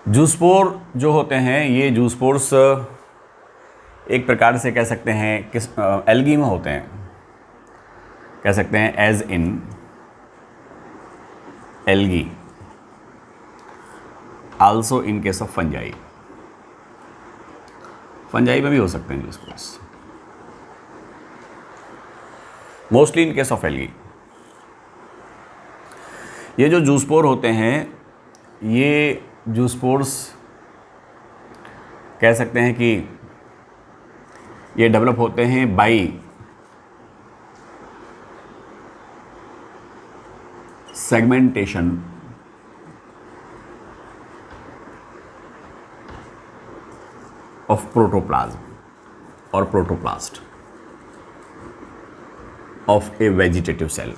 जूस्पोर जो होते हैं, ये जूस्पोर्स एक प्रकार से कह सकते हैं किस एल्गी में होते हैं, कह सकते हैं as in algae, also in case of fungi. Fungi में भी हो सकते हैं zoospores, mostly in case of algae. ये जो जूस्पोर होते हैं, ये जूस्पोर्स कह सकते हैं कि ये डेवलप होते हैं बाई सेगमेंटेशन ऑफ प्रोटोप्लाज्म और protoplast of a vegetative cell.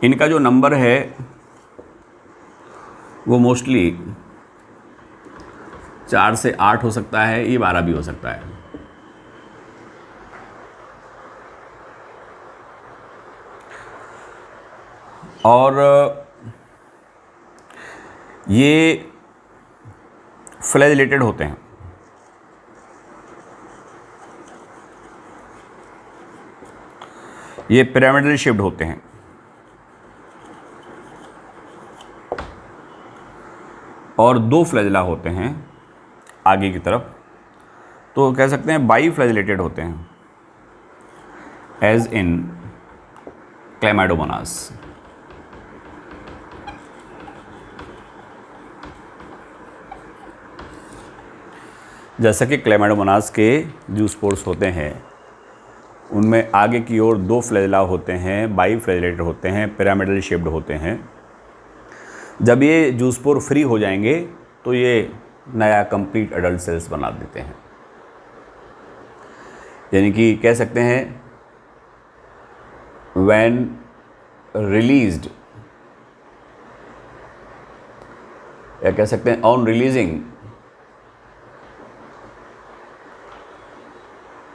इनका जो नंबर है वो मोस्टली 4 से 8 हो सकता है, ये 12 भी हो सकता है। और ये फ्लैजिलेटेड होते हैं। ये पिरामिडल शेप्ड होते हैं, और 2 फ्लैजिला होते हैं आगे की तरफ, तो कह सकते हैं बाई फ्लैजिलेटेड होते हैं, एज इन क्लैमाइडोमोनास। जैसा कि क्लैमाइडोमोनास के जूस्पोर्स होते हैं, उनमें आगे की ओर 2 फ्लैजिला होते हैं, बाई फ्लैजिलेटेड होते हैं, पिरामिडल शेप्ड होते हैं। जब ये जूस्पोर फ्री हो जाएंगे तो ये नया कंप्लीट एडल्ट सेल्स बना देते हैं। यानी कि कह सकते हैं व्हेन रिलीज्ड, या कह सकते हैं on releasing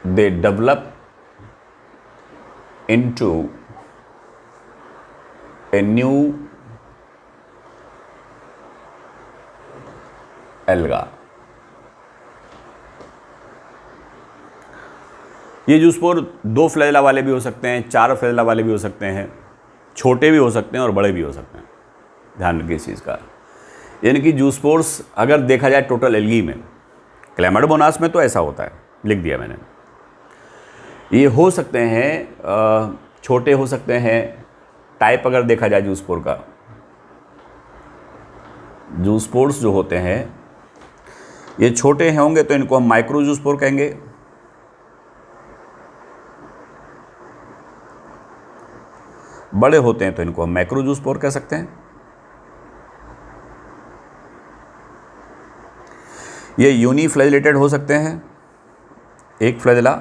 they develop into a new alga. ये जूस्पोर 2 फ्लैजिला वाले भी हो सकते हैं, 4 फ्लैजिला वाले भी हो सकते हैं, छोटे भी हो सकते हैं और बड़े भी हो सकते हैं। ध्यान रखिए इस चीज़ का। यानी कि जूस्पोर्स अगर देखा जाए टोटल एल्गी में, क्लैमाइडोमोनास में तो ऐसा होता है, लिख दिया मैंने। ये हो सकते हैं छोटे हो सकते हैं, टाइप अगर देखा जाए जूस्पोर का, जूस्पोर्स जो होते हैं ये छोटे होंगे तो इनको हम माइक्रो जूस्पोर कहेंगे। बड़े होते हैं तो इनको हम मैक्रो जूस्पोर कह सकते हैं। ये यूनिफ्लैजिलेटेड हो सकते हैं, एक फ्लैजिला।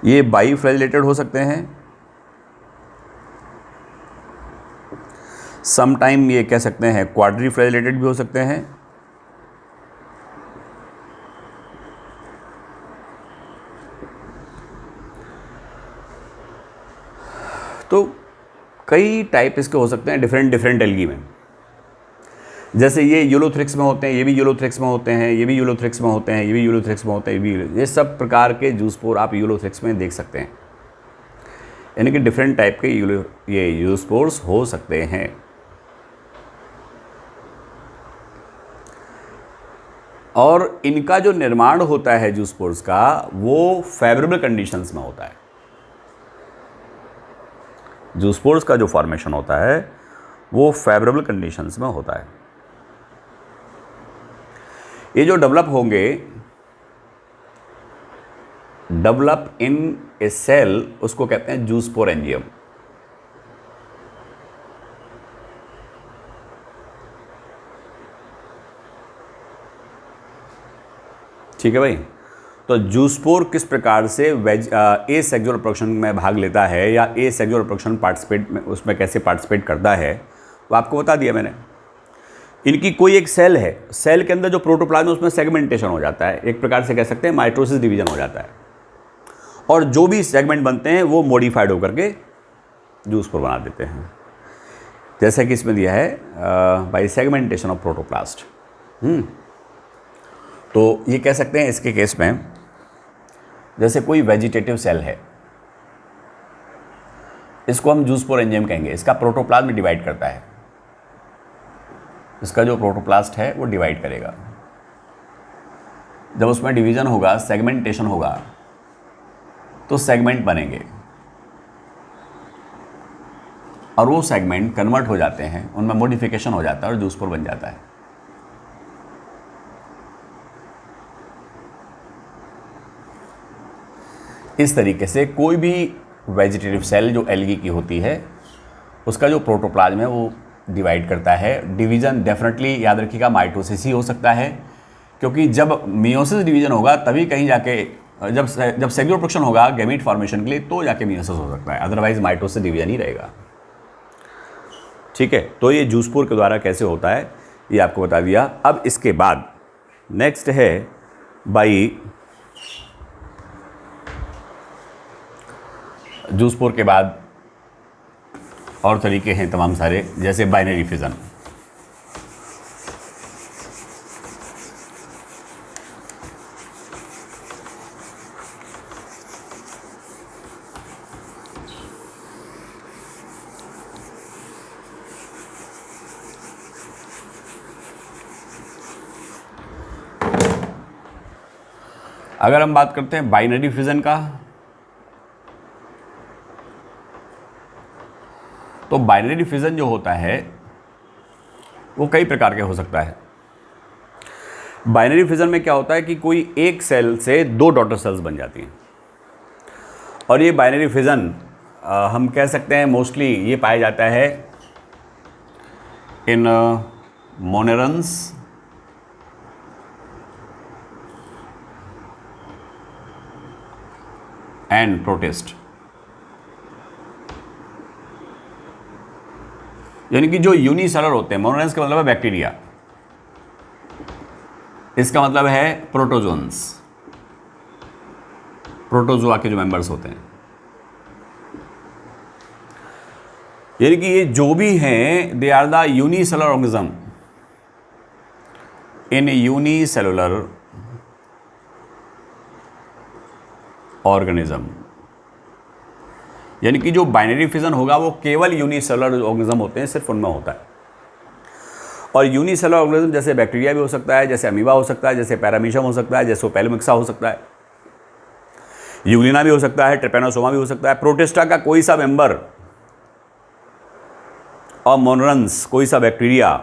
ये बाई फ्लैजिलेटेड हो सकते हैं। सम टाइम ये कह सकते हैं क्वाड्री फ्लैजिलेटेड भी हो सकते हैं। तो कई टाइप इसके हो सकते हैं डिफरेंट डिफरेंट एल्गी में। जैसे ये यूलोथ्रिक्स में होते हैं, ये भी यूलोथ्रिक्स में होते हैं, ये भी यूलोथ्रिक्स में होते हैं, ये भी यूलोथ्रिक्स में होते हैं, ये सब प्रकार के जूस्पोर आप यूलोथ्रिक्स में देख सकते हैं। यानी कि डिफरेंट टाइप के ये यूलोस्पोर्स हो सकते हैं। और इनका जो निर्माण होता है जूस्पोर्स का, वो फेवरेबल कंडीशंस में होता है। जूस्पोर्स का जो फॉर्मेशन होता है वो फेवरेबल कंडीशंस में होता है। ये जो डेवलप होंगे, डेवलप इन ए सेल, उसको कहते हैं जूस्पोरेंजियम। ठीक है भाई। तो जूस्पोर किस प्रकार से ए सेक्सुअल रिप्रोडक्शन में भाग लेता है या ए सेक्सुअल रिप्रोडक्शन पार्टिसिपेट में, उसमें कैसे पार्टिसिपेट करता है, वो आपको बता दिया मैंने। इनकी कोई एक सेल है, सेल के अंदर जो प्रोटोप्लाज्म है उसमें सेगमेंटेशन हो जाता है, एक प्रकार से कह सकते हैं माइटोसिस डिवीजन हो जाता है, और जो भी सेगमेंट बनते हैं वो मॉडिफाइड होकर के जूस्पोर बना देते हैं। जैसा कि इसमें दिया है बाय सेगमेंटेशन ऑफ प्रोटोप्लास्ट। तो ये कह सकते हैं इसके केस में, जैसे कोई वेजिटेटिव सेल है, इसको हम जूस्पोरेंजियम कहेंगे। इसका प्रोटोप्लाज्म डिवाइड करता है, इसका जो प्रोटोप्लास्ट है वो डिवाइड करेगा। जब उसमें डिवीजन होगा, सेगमेंटेशन होगा, तो सेगमेंट बनेंगे और वो सेगमेंट कन्वर्ट हो जाते हैं, उनमें मॉडिफिकेशन हो जाता है और जूस्पोर बन जाता है। इस तरीके से कोई भी वेजिटेटिव सेल जो एल्गी की होती है, उसका जो प्रोटोप्लाज्म है वो डिवाइड करता है। डिवीज़न डेफिनेटली याद रखिएगा माइटोसिस ही हो सकता है, क्योंकि जब मियोसिस डिवीजन होगा तभी कहीं जाके, जब सेक्सुअल रिप्रोडक्शन होगा गैमीट फॉर्मेशन के लिए, तो जाके मियोसिस हो सकता है, अदरवाइज माइटोसिस डिवीजन ही रहेगा। ठीक है। तो ये जूस्पोर के द्वारा कैसे होता है ये आपको बता दिया। अब इसके बाद नेक्स्ट है बाई, जूस्पोर के बाद और तरीके हैं तमाम सारे, जैसे बाइनरी फिजन। अगर हम बात करते हैं बाइनरी फिजन का, तो बाइनरी फिजन जो होता है वो कई प्रकार के हो सकता है। बाइनरी फिजन में क्या होता है कि कोई एक सेल से दो डॉटर सेल्स बन जाती हैं, और ये बाइनरी फिजन हम कह सकते हैं मोस्टली ये पाया जाता है इन मोनेरन्स एंड प्रोटिस्ट। यानी कि जो यूनिसेलर होते हैं, मोनोरेंस का मतलब है बैक्टीरिया, इसका मतलब है प्रोटोजोन्स, प्रोटोजोआ के जो मेंबर्स होते हैं। यानी कि ये जो भी हैं, they are the unicellular organism in unicellular organism. यानी कि जो बाइनरी फिजन होगा वो केवल यूनिसेलुलर ऑर्गेनिज्म होते हैं, सिर्फ उनमें होता है। और यूनिसेलुलर ऑर्गेनिज्म जैसे बैक्टीरिया भी हो सकता है, जैसे अमीबा हो सकता है, जैसे पैरामीशियम हो सकता है, जैसे ओपेलोमिक्सा हो सकता है, यूग्लिना भी हो सकता है, ट्रिपैनोसोमा भी हो सकता है, प्रोटिस्टा का कोई सा मेंबर और मोनोरन्स कोई सा बैक्टीरिया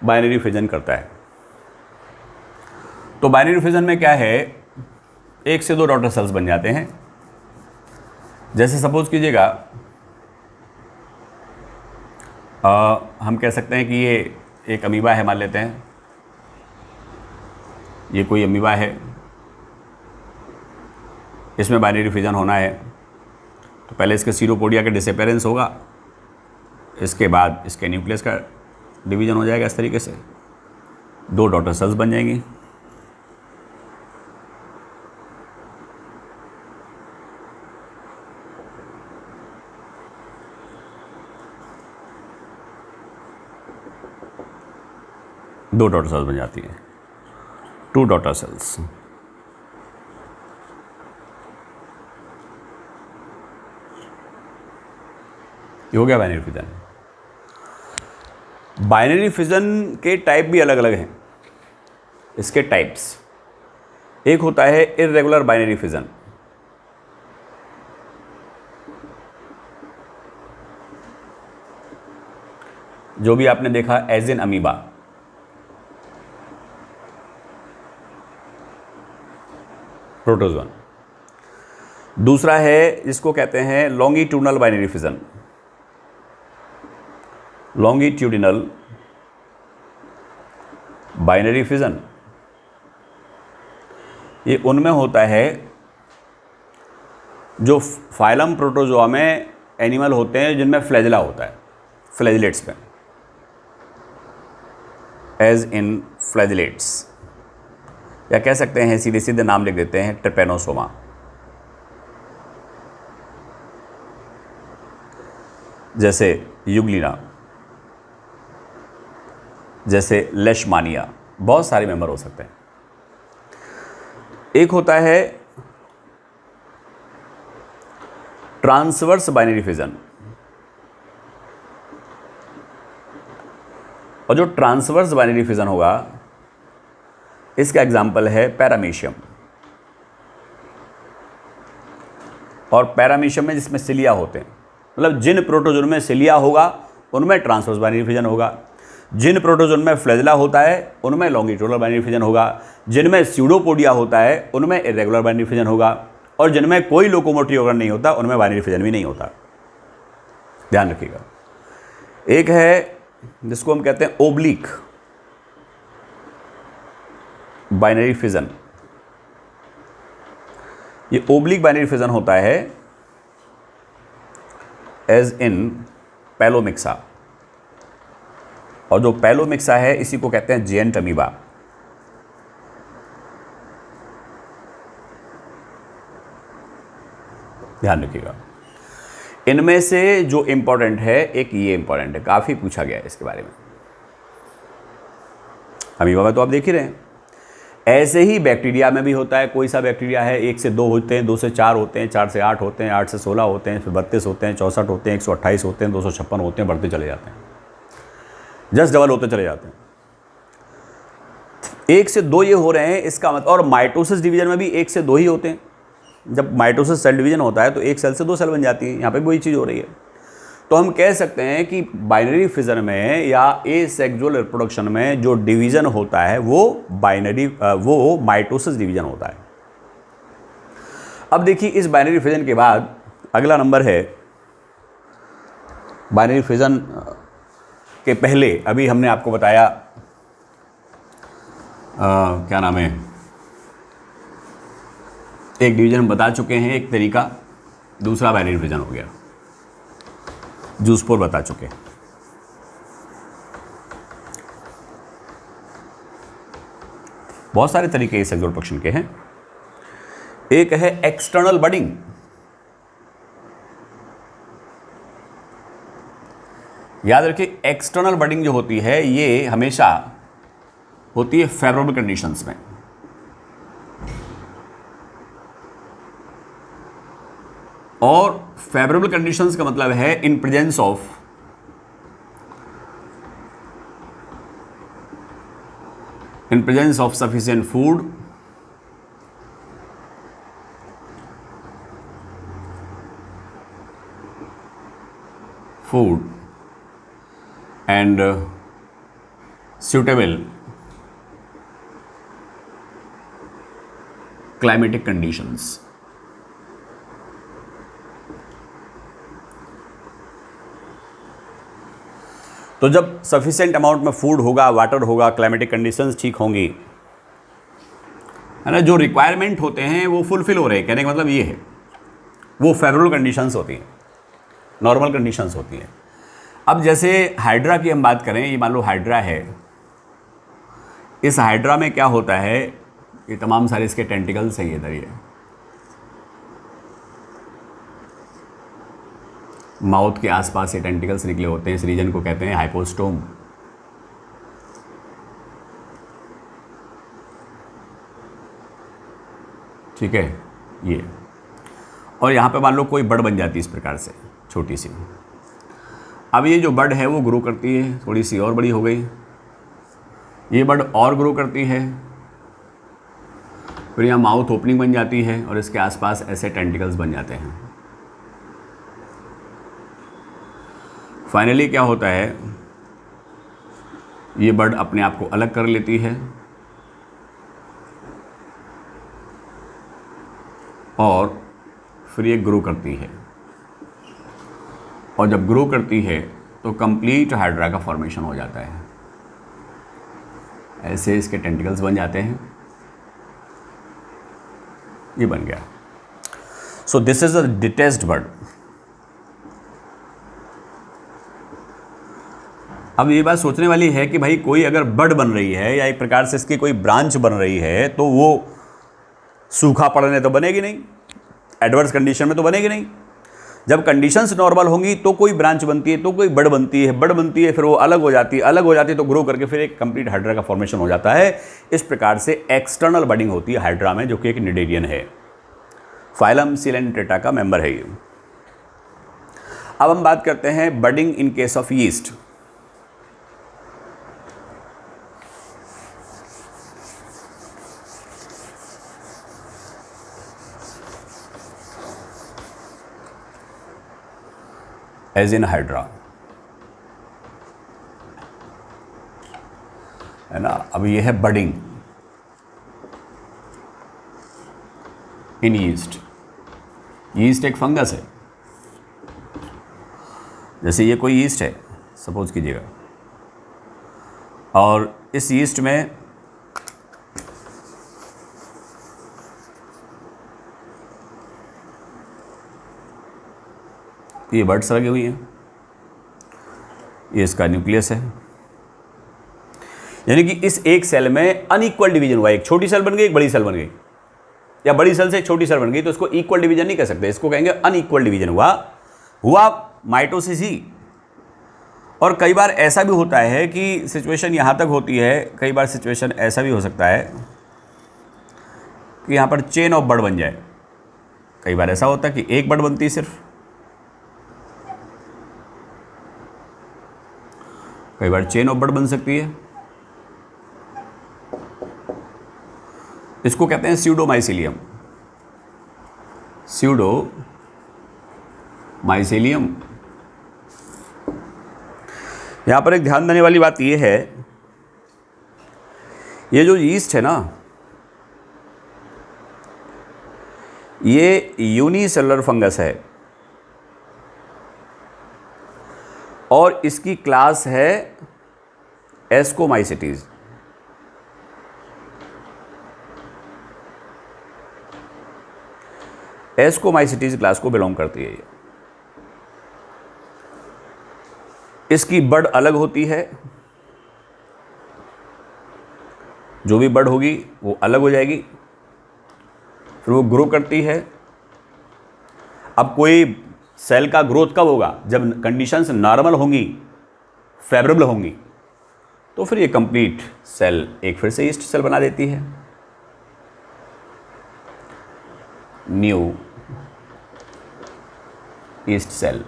बाइनरी फिजन करता है। तो बाइनरी फिजन में क्या है, एक से दो डॉटर सेल्स बन जाते हैं। जैसे सपोज कीजिएगा हम कह सकते हैं कि ये एक अमीबा है, मान लेते हैं ये कोई अमीबा है, इसमें बाइनरी फिजन होना है। तो पहले इसके सीरोपोडिया का डिसअपीयरेंस होगा, इसके बाद इसके न्यूक्लियस का डिवीजन हो जाएगा। इस तरीके से दो डॉटर सेल्स बन जाएंगी। 2 डॉटर सेल्स बन जाती हैं, 2 डॉटर सेल्स। ये हो गया बाइनरी फिजन। बाइनरी फिजन के टाइप भी अलग अलग हैं। इसके टाइप्स, एक होता है इर्रेगुलर बाइनरी फिजन। जो भी आपने देखा एज इन अमीबा, प्रोटोजोन। दूसरा है जिसको कहते हैं longitudinal binary fission. Longitudinal binary fission ये उनमें होता है जो फाइलम प्रोटोजोआ में एनिमल होते हैं जिनमें फ्लैजिला होता है, फ्लैजिलेट्स में, एज इन फ्लैजिलेट्स, या कह सकते हैं सीधे सीधे नाम लिख देते हैं ट्रिपेनोसोमा। जैसे यूग्लिना, जैसे लेशमानिया, बहुत सारे मेंबर हो सकते हैं। एक होता है ट्रांसवर्स बाइनरी फिजन, और जो ट्रांसवर्स बाइनरी फिजन होगा इसका एग्जाम्पल है पैरामीशियम। और पैरामीशियम में जिसमें सिलिया होते हैं, मतलब जिन प्रोटोजोन में सिलिया होगा उनमें ट्रांसवर्स बाइनरी फिजन होगा, जिन प्रोटोजोन में फ्लैजिला होता है उनमें लॉन्गिट्यूडनल बाइनरी फिजन होगा, जिनमें स्यूडोपोडिया होता है उनमें इर्रेगुलर बाइनरी फिजन होगा, और जिनमें कोई लोकोमोटरी ऑर्गन नहीं होता उनमें बाइनरी फिजन भी नहीं होता। ध्यान रखिएगा। एक है जिसको हम कहते हैं ओब्लिक बाइनरी फिजन। ये ओब्लिक बाइनरी फिजन होता है एज इन पैलोमिक्सा, और जो पैलोमिक्सा है इसी को कहते हैं जेंट अमीबा। ध्यान रखिएगा। इनमें से जो इंपॉर्टेंट है, एक ये इंपॉर्टेंट है, काफी पूछा गया है इसके बारे में। अमीबा में तो आप देख ही रहे हैं। ऐसे ही बैक्टीरिया में भी होता है। कोई सा बैक्टीरिया है 1 से 2 होते हैं, 2 से 4 होते हैं, 4 से 8 होते हैं, 8 से 16 होते हैं, फिर 32 होते हैं, 64 होते हैं, 128 होते हैं, 256 होते हैं, बढ़ते चले जाते हैं, जस्ट डबल होते चले जाते हैं। 1 से 2 ये हो रहे हैं, इसका मतलब। और माइटोसिस डिवीजन में भी 1 से 2 ही होते हैं। जब माइटोसिस सेल डिवीजन होता है तो 1 सेल से 2 सेल बन जाती है। यहाँ पे भी वही चीज़ हो रही है। तो हम कह सकते हैं कि बाइनरी फिजन में या एसेक्सुअल रिप्रोडक्शन में जो डिवीजन होता है वो माइटोसिस डिवीजन होता है। अब देखिए, इस बाइनरी फिजन के बाद अगला नंबर है बाइनरी फिजन के पहले। अभी हमने आपको बताया क्या नाम है, एक डिवीजन हम बता चुके हैं, एक तरीका। दूसरा बाइनरी फिजन हो गया, जूसपोर बता चुके। बहुत सारे तरीके इस सेक्सुअल रिप्रोडक्शन के हैं। एक है एक्सटर्नल बडिंग। याद रखिए, एक्सटर्नल बडिंग जो होती है ये हमेशा होती है फेवरेबल कंडीशंस में। और फेवरेबल कंडीशंस का मतलब है in presence of sufficient food and suitable climatic conditions। तो जब सफिशिएंट अमाउंट में फूड होगा, वाटर होगा, क्लाइमेटिक कंडीशंस ठीक होंगी, है ना, जो रिक्वायरमेंट होते हैं वो फुलफिल हो रहे हैं, कहने का मतलब ये है, वो फेवरेबल कंडीशंस होती हैं, नॉर्मल कंडीशंस होती हैं। अब जैसे हाइड्रा की हम बात करें, ये मान लो हाइड्रा है। इस हाइड्रा में क्या होता है, ये तमाम सारे इसके टेंटिकल्स हैं, इधर ये माउथ के आसपास ये टेंटिकल्स निकले होते हैं। इस रीजन को कहते हैं हाइपोस्टोम। ठीक है ये, और यहाँ पे मान लो कोई बर्ड बन जाती है इस प्रकार से छोटी सी। अब ये जो बर्ड है वो ग्रो करती है, थोड़ी सी और बड़ी हो गई, ये बर्ड और ग्रो करती है, फिर यहाँ माउथ ओपनिंग बन जाती है और इसके आसपास ऐसे टेंटिकल्स बन जाते हैं। फाइनली क्या होता है, ये बर्ड अपने आप को अलग कर लेती है और फिर ये ग्रो करती है, और जब ग्रो करती है तो कंप्लीट हाइड्रा का फॉर्मेशन हो जाता है। ऐसे इसके टेंटिकल्स बन जाते हैं, ये बन गया। So this is a detached bird. अब ये बात सोचने वाली है कि भाई कोई अगर बर्ड बन रही है या एक प्रकार से इसकी कोई ब्रांच बन रही है तो वो सूखा पड़ने तो बनेगी नहीं, एडवर्स कंडीशन में तो बनेगी नहीं। जब कंडीशंस नॉर्मल होंगी तो कोई ब्रांच बनती है, तो कोई बर्ड बनती है, बर्ड बनती है फिर वो अलग हो जाती है, अलग हो जाती है तो ग्रो करके फिर एक कंप्लीट हाइड्रा का फॉर्मेशन हो जाता है। इस प्रकार से एक्सटर्नल बडिंग होती है हाइड्रा में, जो कि एक निडेरियन है, फाइलम सिलेंट्रेटा का मेंबर है ये। अब हम बात करते हैं budding in case of yeast. As in hydra, है ना। अब ये है बडिंग इन यीस्ट। यीस्ट एक फंगस है, जैसे ये कोई यीस्ट है सपोज कीजिएगा, और इस यीस्ट में ये बर्ड्स लगी हुई हैं, ये इसका न्यूक्लियस है, यानी कि इस एक सेल में अनइक्वल डिवीजन हुआ। एक छोटी सेल बन गई, एक बड़ी सेल बन गई, या बड़ी सेल से एक छोटी सेल बन गई, तो इसको इक्वल डिवीजन नहीं कह सकते, इसको कहेंगे अनइक्वल डिवीजन हुआ माइटोसिस ही। और कई बार ऐसा भी होता है कि सिचुएशन यहां तक होती है, कई बार सिचुएशन ऐसा भी हो सकता है कि यहां पर चेन ऑफ बर्ड बन जाए। कई बार ऐसा होता है कि एक बर्ड बनती है सिर्फ, कई बार चेन ऑफ बर्ड बन सकती है। इसको कहते हैं स्यूडोमाइसीलियम। स्यूडोमाइसीलियम। यहां पर एक ध्यान देने वाली बात यह है, ये जो यीस्ट है ना, ये यूनिसेलुलर फंगस है और इसकी क्लास है एस्कोमाइसिटीज। एस्कोमाइसिटीज क्लास को बिलोंग करती है ये। इसकी बर्ड अलग होती है, जो भी बर्ड होगी वो अलग हो जाएगी, फिर वो ग्रो करती है। अब कोई सेल का ग्रोथ कब होगा, जब कंडीशंस नॉर्मल होंगी, फेवरेबल होंगी, तो फिर ये कंप्लीट सेल एक फिर से ईस्ट सेल बना देती है, न्यू ईस्ट सेल।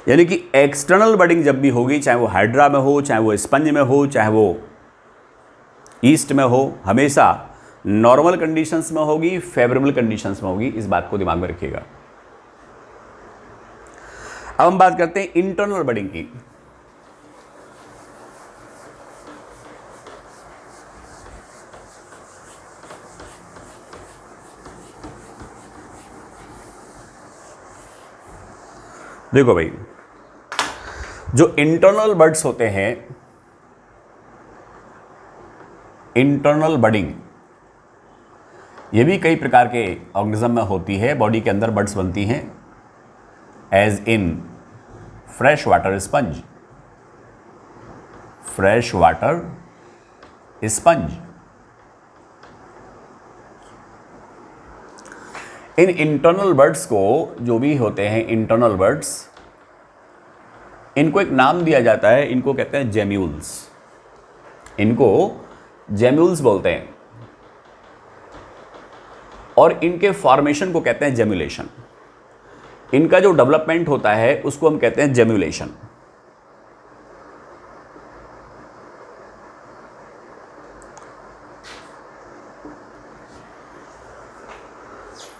यानी कि एक्सटर्नल बडिंग जब भी होगी, चाहे वो हाइड्रा में हो, चाहे वो स्पंज में हो, चाहे वो ईस्ट में हो, हमेशा नॉर्मल कंडीशंस में होगी, फेवरेबल कंडीशंस में होगी। इस बात को दिमाग में रखिएगा। अब हम बात करते हैं इंटरनल बडिंग की। देखो भाई, जो इंटरनल बर्ड्स होते हैं, इंटरनल बडिंग, ये भी कई प्रकार के ऑर्गेनिज्म में होती है। बॉडी के अंदर बर्ड्स बनती हैं, as in fresh water sponge, fresh water sponge. इन इंटरनल बर्ड्स को, जो भी होते हैं इंटरनल बर्ड्स, इनको एक नाम दिया जाता है, इनको कहते हैं जेम्यूल्स। इनको जेम्यूल्स बोलते हैं। और इनके फॉर्मेशन को कहते हैं जेम्युलेशन। इनका जो डेवलपमेंट होता है उसको हम कहते हैं जेम्युलेशन।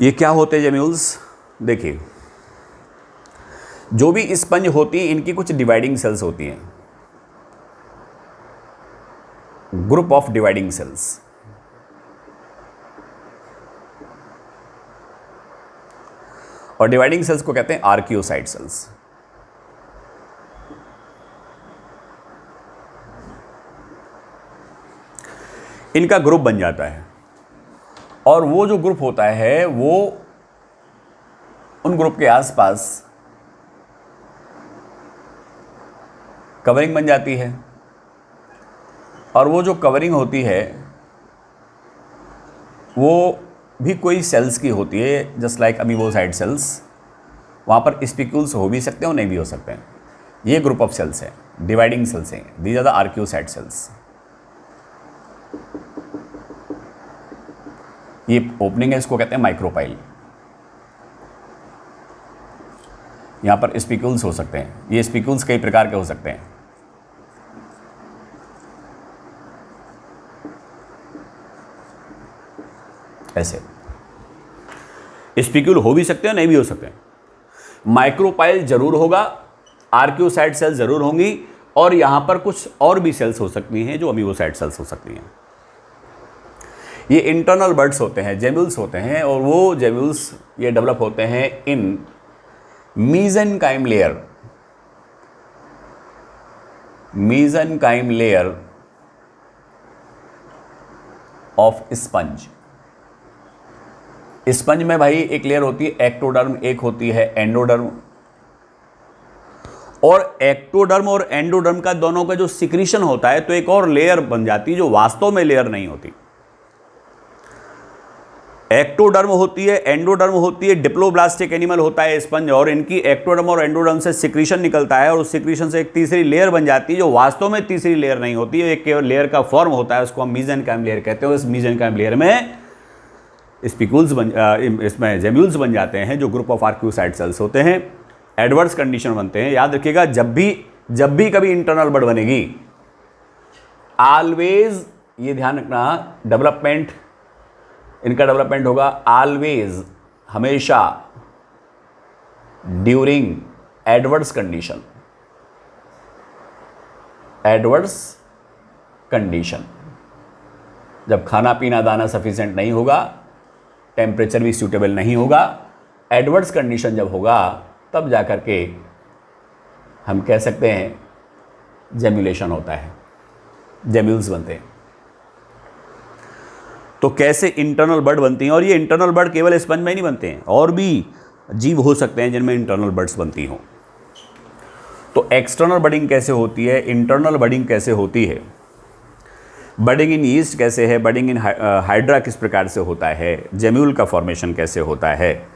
ये क्या होते हैं जेम्यूल्स? देखिए, जो भी स्पंज होती है इनकी कुछ डिवाइडिंग सेल्स होती हैं, ग्रुप ऑफ डिवाइडिंग सेल्स। और डिवाइडिंग सेल्स को कहते हैं आर्कियोसाइट सेल्स। इनका ग्रुप बन जाता है और वो जो ग्रुप होता है वो उन ग्रुप के आसपास कवरिंग बन जाती है, और वो जो कवरिंग होती है वो भी कोई सेल्स की होती है, जस्ट लाइक अमीबोसाइट सेल्स। वहाँ पर स्पिक्यूल्स हो भी सकते हैं और नहीं भी हो सकते हैं। ये ग्रुप ऑफ सेल्स है, डिवाइडिंग सेल्स हैं, these are the archaeocyte cells. ये ओपनिंग है, इसको कहते हैं माइक्रोपाइल। यहाँ पर स्पिक्यूल्स हो सकते हैं। ये स्पिक्यूल्स कई प्रकार के हो सकते हैं। ऐसे स्पिक्यूल हो भी सकते हैं, नहीं भी हो सकते हैं। माइक्रोपाइल जरूर होगा, आर्कियोसाइट सेल जरूर होंगी, और यहां पर कुछ और भी सेल्स हो सकती हैं जो अमीबोसाइट सेल्स हो सकती हैं। ये इंटरनल बड्स होते हैं, जेम्यूल्स होते हैं, और वो जेम्यूल्स ये डेवलप होते हैं in mesenchyme layer. Mesenchyme layer of sponge. Sponge में भाई एक लेयर होती है एक्टोडर्म, एक होती है एंडोडर्म। और एक्टोडर्म और एंडोडर्म का दोनों का जो सिक्रीशन होता है तो एक और लेयर बन जाती है जो वास्तव में लेयर नहीं होती। एक्टोडर्म होती है, एंडोडर्म होती है, डिप्लोब्लास्टिक एनिमल होता है स्पंज, और इनकी एक्टोडर्म और एंडोडर्म से सिक्रीशन निकलता है और उस सिक्रीशन से एक तीसरी लेयर बन जाती है जो वास्तव में तीसरी लेयर नहीं होती है, एक केवल लेयर का फॉर्म होता है, उसको हम मीजेनकाइम लेयर कहते हैं। इस मीजेनकाइम लेयर में स्पिक्यूल्स इसमें जेम्यूल्स बन जाते हैं जो ग्रुप ऑफ आर्कियोसाइट सेल्स होते हैं। एडवर्स कंडीशन बनते हैं। याद रखिएगा, जब भी कभी इंटरनल बड बनेगी, ऑलवेज ये ध्यान रखना, डेवलपमेंट, इनका डेवलपमेंट होगा ऑलवेज, हमेशा during adverse condition. Adverse condition, जब खाना पीना दाना सफिशिएंट नहीं होगा, टेम्परेचर भी सूटेबल नहीं होगा, एडवर्स कंडीशन जब होगा तब जाकर के हम कह सकते हैं जेम्युलेशन होता है, जेम्यूल्स बनते हैं। तो कैसे इंटरनल बड बनती हैं? और ये इंटरनल बड केवल स्पंज में ही नहीं बनते हैं, और भी जीव हो सकते हैं जिनमें इंटरनल बड्स बनती हों। तो एक्सटर्नल बडिंग कैसे होती है, इंटरनल बडिंग कैसे होती है, बडिंग इन यीस्ट कैसे है, बडिंग इन हाइड्रा किस प्रकार से होता है, जेम्यूल का फॉर्मेशन कैसे होता है,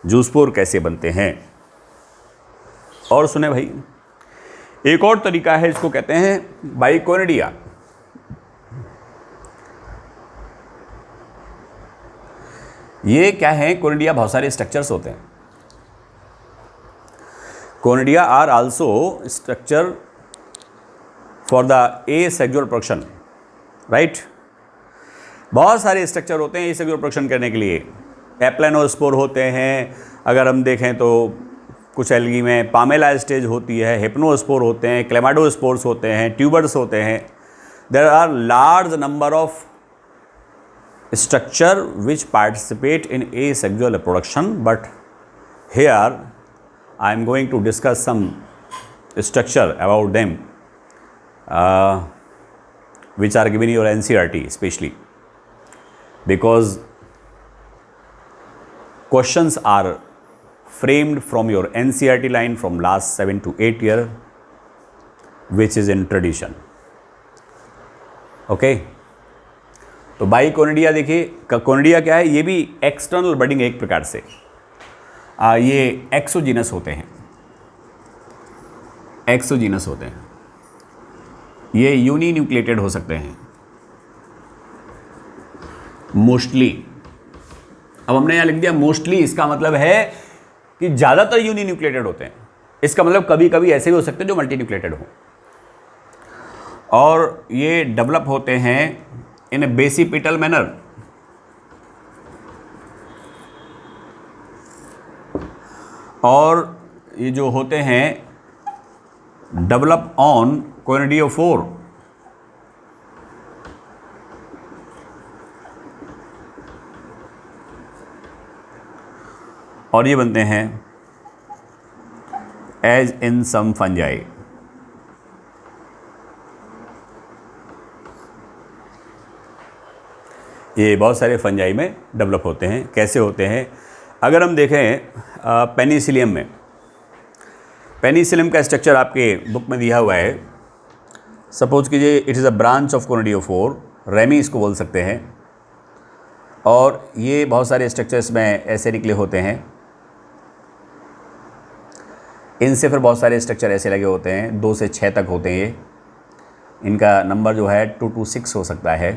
जूस्पोर कैसे बनते हैं। और सुने भाई, एक और तरीका है, इसको कहते हैं बाइकोनिडिया। ये क्या है? कोनिडिया बहुत सारे स्ट्रक्चर्स होते हैं। Conidia are also structure for the asexual production, right. बहुत सारे स्ट्रक्चर होते हैं एसेक्सुअल प्रोडक्शन करने के लिए। एप्लेनोस्पोर होते हैं, अगर हम देखें तो कुछ एल्गी में पामेला स्टेज होती है, हिप्नोस्पोर होते हैं, क्लेमाडोस्पोर्स होते हैं, ट्यूबर्स होते हैं। There are large number of structure which participate in asexual reproduction, but here I am going to discuss some structure about them which are given in your NCERT, especially because questions are framed from your NCERT line from last 7 to 8 year, which is in tradition. Okay, तो बाइकोनिडिया देखिए, conidia क्या है? ये भी external budding एक प्रकार से। ये एक्सोजीनस होते हैं, एक्सोजीनस होते हैं। ये यूनिन्यूक्लिएटेड हो सकते हैं मोस्टली, अब हमने यहाँ लिख दिया मोस्टली, इसका मतलब है कि ज़्यादातर यूनिन्यूक्लिएटेड होते हैं। इसका मतलब कभी कभी ऐसे भी हो सकते हैं जो मल्टीन्यूक्लिएटेड हो, और ये डेवलप होते हैं इन ए बेसिपिटल मैनर, और ये जो होते हैं डेवलप ऑन कोनिडियोफोर, और ये बनते हैं एज इन सम फंजाई। ये बहुत सारे फंजाई में डेवलप होते हैं। कैसे होते हैं? अगर हम देखें पेनिसिलियम में, पेनिसिलियम का स्ट्रक्चर आपके बुक में दिया हुआ है। सपोज कीजिए it is a branch of conidiophore, rami इसको बोल सकते हैं, और ये बहुत सारे स्ट्रक्चर्स में ऐसे निकले होते हैं। इनसे फिर बहुत सारे स्ट्रक्चर ऐसे लगे होते हैं, 2 से 6 तक होते हैं ये। इनका नंबर जो है 2 to 6 हो सकता है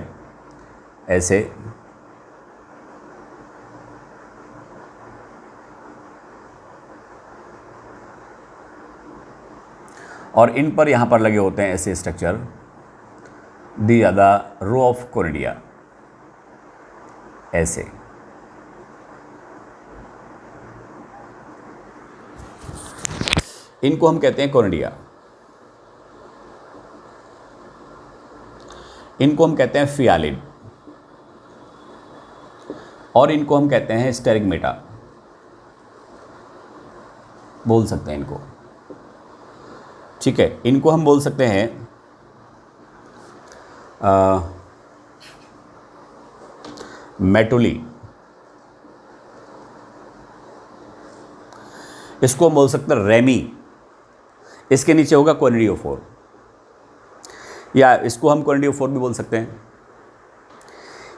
ऐसे। और इन पर यहाँ पर लगे होते हैं ऐसे structure, these are the row of conidia, ऐसे। इनको हम कहते हैं कोनिडिया, इनको हम कहते हैं फियालिड, और इनको हम कहते हैं स्टेरिगमेटा, बोल सकते हैं इनको। ठीक है, इनको हम बोल सकते हैं मेटुली, इसको हम बोल सकते हैं रेमी, इसके नीचे होगा कोनिडियोफोर, या इसको हम कोनिडियोफोर भी बोल सकते हैं।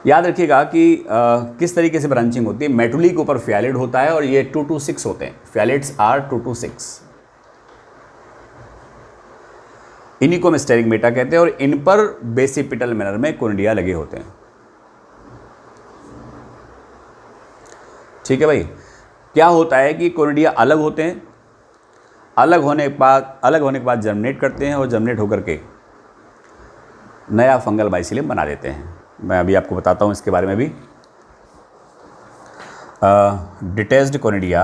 याद रखिएगा कि किस तरीके से ब्रांचिंग होती है। मेटुली के ऊपर फियालिड होता है और ये 2 to 6 होते हैं। फियालिड्स आर 2 to 6, इन्हीं को हम स्टेरिगमेटा कहते हैं, और इन पर बेसिपिटल मैनर में कोनिडिया लगे होते हैं। ठीक है भाई। क्या होता है कि कोनिडिया अलग होते हैं, अलग होने के बाद जर्मिनेट करते हैं, और जर्मिनेट होकर के नया फंगल माइसिलियम बना देते हैं। मैं अभी आपको बताता हूँ इसके बारे में भी। डिटैच्ड कोनिडिया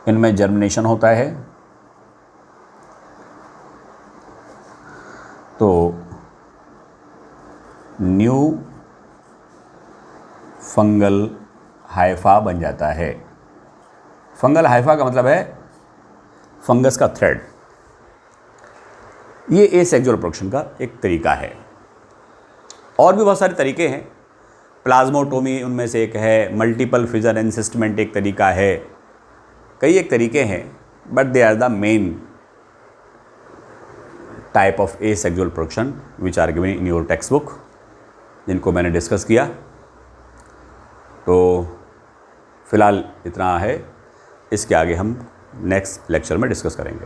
इनमें जर्मिनेशन होता है, तो न्यू फंगल हाइफा बन जाता है। फंगल हाइफा का मतलब है फंगस का थ्रेड। ये एसेक्सुअल रिप्रोडक्शन का एक तरीका है। और भी बहुत सारे तरीके हैं। प्लाज्मोटोमी उनमें से एक है, मल्टीपल फिजर एनसिस्टमेंट एक तरीका है, कई एक तरीके हैं, but they are the main type of asexual reproduction which are given in your text book, जिनको मैंने डिस्कस किया। तो फिलहाल इतना है, इसके आगे हम नेक्स्ट लेक्चर में डिस्कस करेंगे।